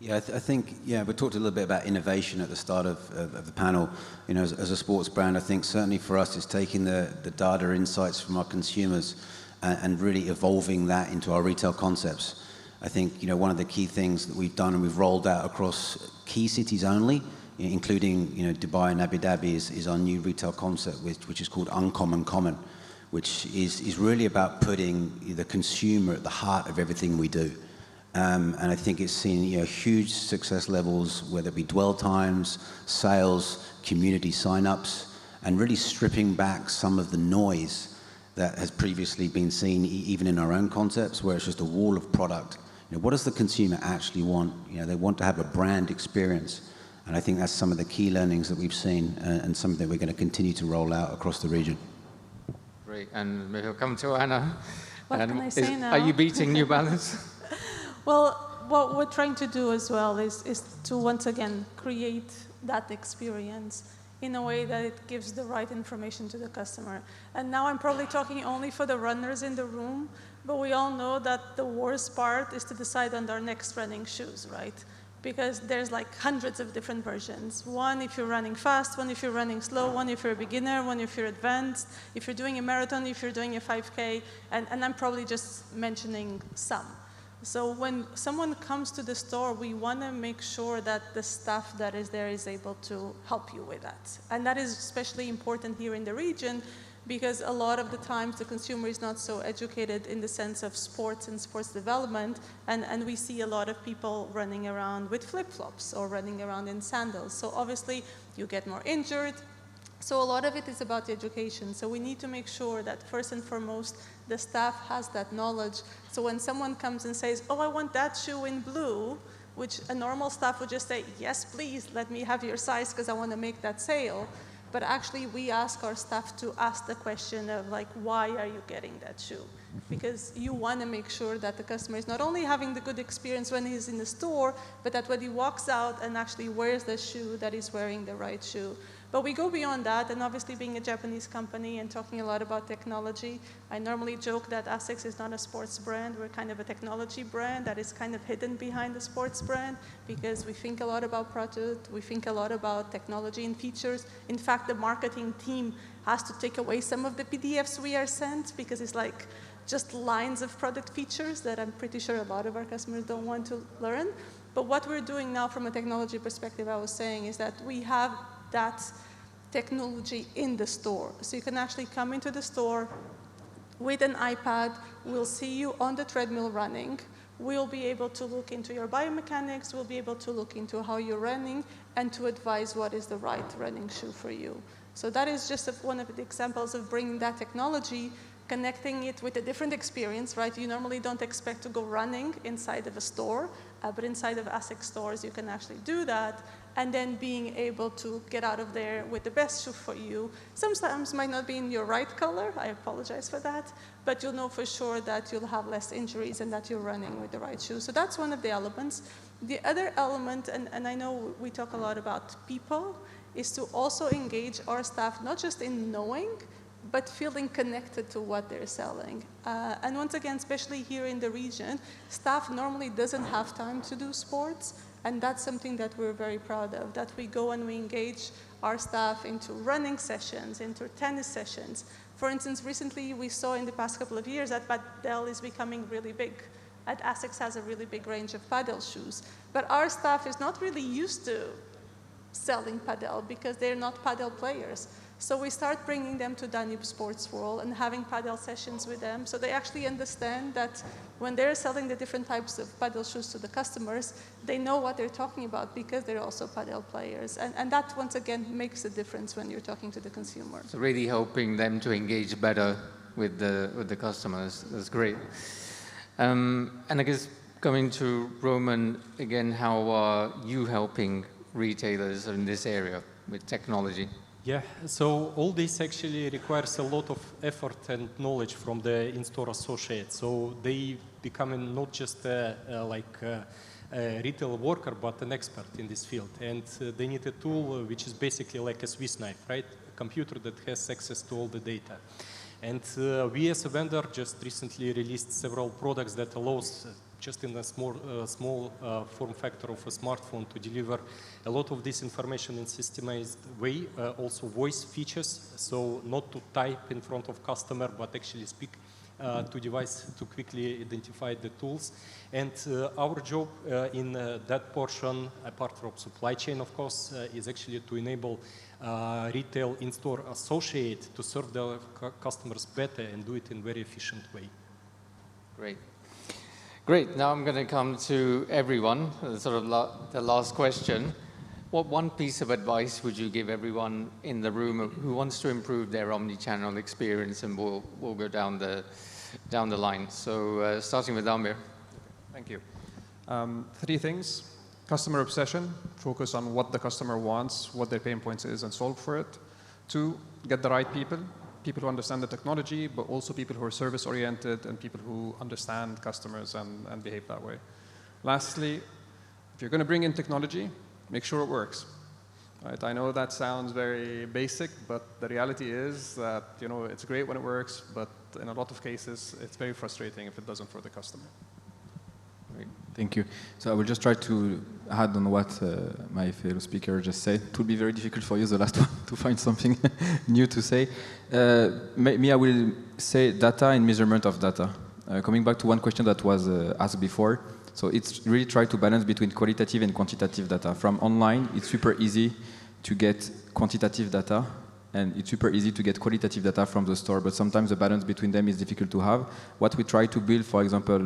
Yeah, I think, we talked a little bit about innovation at the start of the panel. As a sports brand, I think certainly for us it's taking the data insights from our consumers and really evolving that into our retail concepts. I think, one of the key things that we've done and we've rolled out across key cities only, including, Dubai and Abu Dhabi, is our new retail concept, which is called Uncommon Common, which is really about putting the consumer at the heart of everything we do. And I think it's seen huge success levels, whether it be dwell times, sales, community sign-ups, and really stripping back some of the noise that has previously been seen even in our own concepts, where it's just a wall of product. What does the consumer actually want? They want to have a brand experience. And I think that's some of the key learnings that we've seen and something that we're going to continue to roll out across the region. Great. And maybe I'll come to Anna. What can I say now? Are you beating New Balance? Well, what we're trying to do as well is to, once again, create that experience in a way that it gives the right information to the customer. And now I'm probably talking only for the runners in the room, but we all know that the worst part is to decide on our next running shoes, right? Because there's like hundreds of different versions. One if you're running fast, one if you're running slow, one if you're a beginner, one if you're advanced, if you're doing a marathon, if you're doing a 5K, and I'm probably just mentioning some. So when someone comes to the store, we want to make sure that the staff that is there is able to help you with that. And that is especially important here in the region because a lot of the times the consumer is not so educated in the sense of sports and sports development, and we see a lot of people running around with flip-flops or running around in sandals. So obviously you get more injured. So a lot of it is about the education. So we need to make sure that first and foremost, the staff has that knowledge. So when someone comes and says, oh, I want that shoe in blue, which a normal staff would just say, yes, please, let me have your size because I want to make that sale. But actually, we ask our staff to ask the question of, like, why are you getting that shoe? Because you want to make sure that the customer is not only having the good experience when he's in the store, but that when he walks out and actually wears the shoe, that he's wearing the right shoe. But we go beyond that, and obviously being a Japanese company and talking a lot about technology, I normally joke that ASICS is not a sports brand. We're kind of a technology brand that is kind of hidden behind the sports brand, because we think a lot about product, we think a lot about technology and features. In fact, the marketing team has to take away some of the PDFs we are sent, because it's like just lines of product features that I'm pretty sure a lot of our customers don't want to learn. But what we're doing now from a technology perspective, I was saying, is that we have that technology in the store. So you can actually come into the store with an iPad, we'll see you on the treadmill running, we'll be able to look into your biomechanics, we'll be able to look into how you're running, and to advise what is the right running shoe for you. So that is just one of the examples of bringing that technology, connecting it with a different experience, right? You normally don't expect to go running inside of a store, but inside of ASICS stores, you can actually do that, and then being able to get out of there with the best shoe for you. Sometimes might not be in your right color, I apologize for that, but you'll know for sure that you'll have less injuries and that you're running with the right shoe. So that's one of the elements. The other element, and I know we talk a lot about people, is to also engage our staff, not just in knowing, but feeling connected to what they're selling. And once again, especially here in the region, staff normally doesn't have time to do sports, and that's something that we're very proud of, that we go and we engage our staff into running sessions, into tennis sessions. For instance, recently we saw in the past couple of years that padel is becoming really big. And ASICS has a really big range of padel shoes. But our staff is not really used to selling padel because they're not padel players. So we start bringing them to Danube Sports World and having padel sessions with them, so they actually understand that when they're selling the different types of padel shoes to the customers, they know what they're talking about because they're also padel players. And that, once again, makes a difference when you're talking to the consumer. So really helping them to engage better with the customers. That's great. And I guess coming to Roman, again, how are you helping retailers in this area with technology? Yeah, so all this actually requires a lot of effort and knowledge from the in-store associates. So they become not just a retail worker, but an expert in this field. And they need a tool which is basically like a Swiss knife, right? A computer that has access to all the data. And we as a vendor just recently released several products that allows just in a small form factor of a smartphone to deliver a lot of this information in systemized way, also voice features, so not to type in front of customer, but actually speak to device to quickly identify the tools. And our job in that portion, apart from supply chain, of course, is actually to enable retail in-store associate to serve the customers better and do it in a very efficient way. Great. Great. Now I'm going to come to everyone, sort of the last question. What one piece of advice would you give everyone in the room who wants to improve their omnichannel experience? And we'll go down the line. So starting with Amir. Thank you. 3 things. Customer obsession. Focus on what the customer wants, what their pain points is, and solve for it. 2, get the right people. People who understand the technology, but also people who are service-oriented and people who understand customers and behave that way. Lastly, if you're going to bring in technology, make sure it works. Right? I know that sounds very basic, but the reality is that it's great when it works, but in a lot of cases, it's very frustrating if it doesn't for the customer. Great. Thank you. So I will just try to add on what my fellow speaker just said. It will be very difficult for you, the last one, to find something new to say. Me, I will say data and measurement of data. Coming back to one question that was asked before, so it's really try to balance between qualitative and quantitative data. From online, it's super easy to get quantitative data, and it's super easy to get qualitative data from the store, but sometimes the balance between them is difficult to have. What we try to build, for example,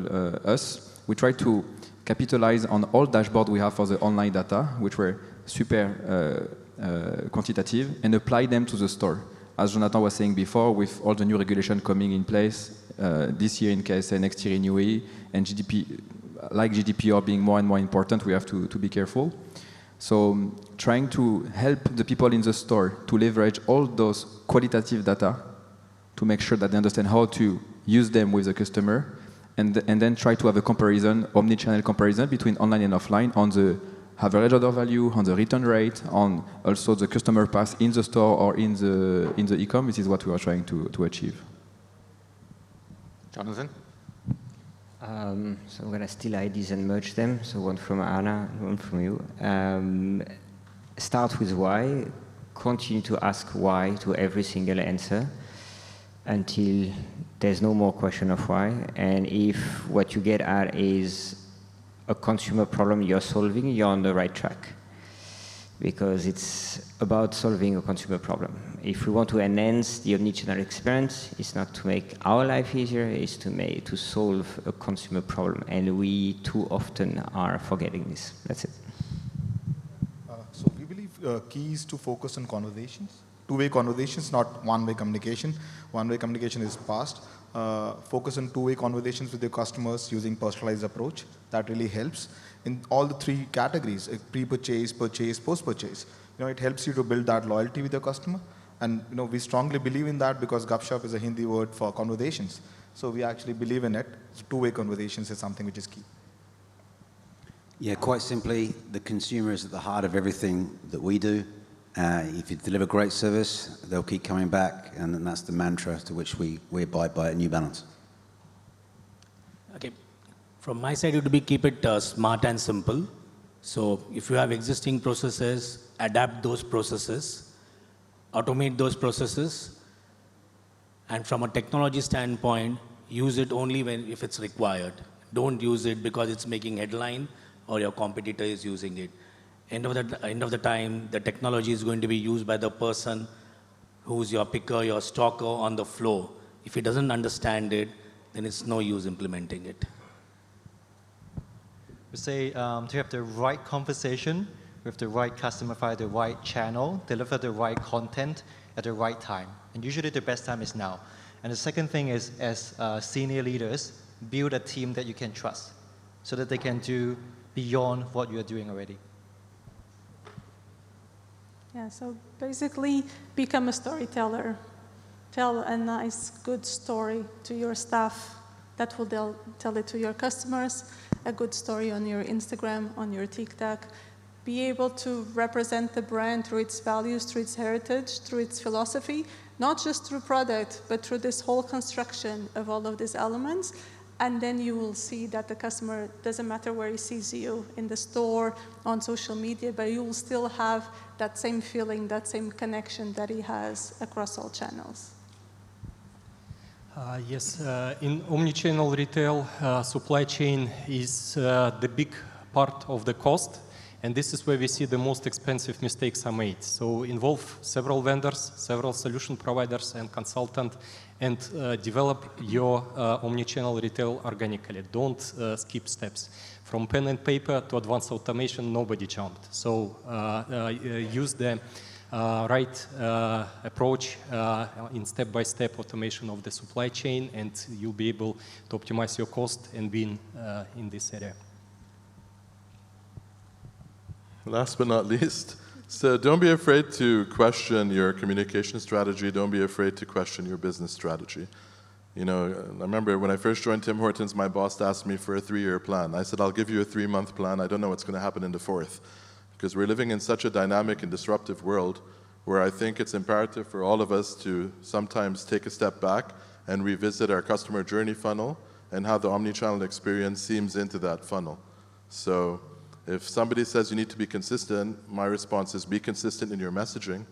we try to capitalize on all dashboards we have for the online data, which were super quantitative, and apply them to the store. As Jonathan was saying before, with all the new regulation coming in place, this year in KSA, next year in UAE, and GDPR being more and more important, we have to be careful. So trying to help the people in the store to leverage all those qualitative data to make sure that they understand how to use them with the customer, and then try to have a comparison, omni-channel comparison between online and offline on the average order value, on the return rate, on also the customer path in the store or in the e-com. This is what we are trying to achieve. Jonathan? So I'm going to steal IDs and merge them. So one from Anna, one from you. Start with why. Continue to ask why to every single answer until there's no more question of why. And if what you get at is a consumer problem you're solving, you're on the right track. Because it's about solving a consumer problem. If we want to enhance the omnichannel experience, it's not to make our life easier, it's to solve a consumer problem. And we too often are forgetting this. That's it. So we believe key is to focus on conversations. Two-way conversations, not one-way communication. One-way communication is past. Focus on two-way conversations with your customers using personalized approach. That really helps. In all the three categories, pre-purchase, purchase, post-purchase, it helps you to build that loyalty with your customer. And we strongly believe in that because Gupshup is a Hindi word for conversations. So we actually believe in it. So two-way conversations is something which is key. Yeah, quite simply, the consumer is at the heart of everything that we do. If you deliver great service, they'll keep coming back, and then that's the mantra to which we abide by at New Balance. Okay. From my side, it would be keep it smart and simple. So if you have existing processes, adapt those processes, automate those processes, and from a technology standpoint, use it only if it's required. Don't use it because it's making headline or your competitor is using it. End of the time, the technology is going to be used by the person who's your picker, your stocker on the floor. If he doesn't understand it, then it's no use implementing it. We say to have the right conversation with the right customer via the right channel, deliver the right content at the right time. And usually the best time is now. And the second thing is, as senior leaders, build a team that you can trust so that they can do beyond what you're doing already. Yeah, so basically become a storyteller. Tell a nice, good story to your staff that will tell it to your customers, a good story on your Instagram, on your TikTok. Be able to represent the brand through its values, through its heritage, through its philosophy, not just through product, but through this whole construction of all of these elements. And then you will see that the customer, doesn't matter where he sees you, in the store, on social media, but you will still have that same feeling, that same connection that he has across all channels. Yes, in omnichannel retail, supply chain is the big part of the cost. And this is where we see the most expensive mistakes are made. So involve several vendors, several solution providers and consultant, and develop your omnichannel retail organically. Don't skip steps. From pen and paper to advanced automation, nobody jumped. So use the right approach in step-by-step automation of the supply chain, and you'll be able to optimize your cost and win in this area. Last but not least, so don't be afraid to question your communication strategy. Don't be afraid to question your business strategy. I remember when I first joined Tim Hortons, my boss asked me for a 3-year plan. I said, I'll give you a 3-month plan. I don't know what's going to happen in the 4th. Because we're living in such a dynamic and disruptive world where I think it's imperative for all of us to sometimes take a step back and revisit our customer journey funnel and how the omnichannel experience seams into that funnel. So if somebody says you need to be consistent, my response is be consistent in your messaging.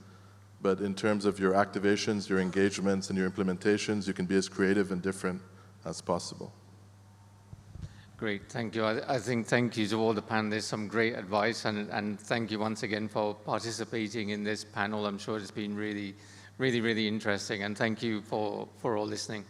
But in terms of your activations, your engagements, and your implementations, you can be as creative and different as possible. Great, thank you. I think thank you to all the panelists, some great advice, and thank you once again for participating in this panel. I'm sure it's been really, really, really interesting, and thank you for all listening.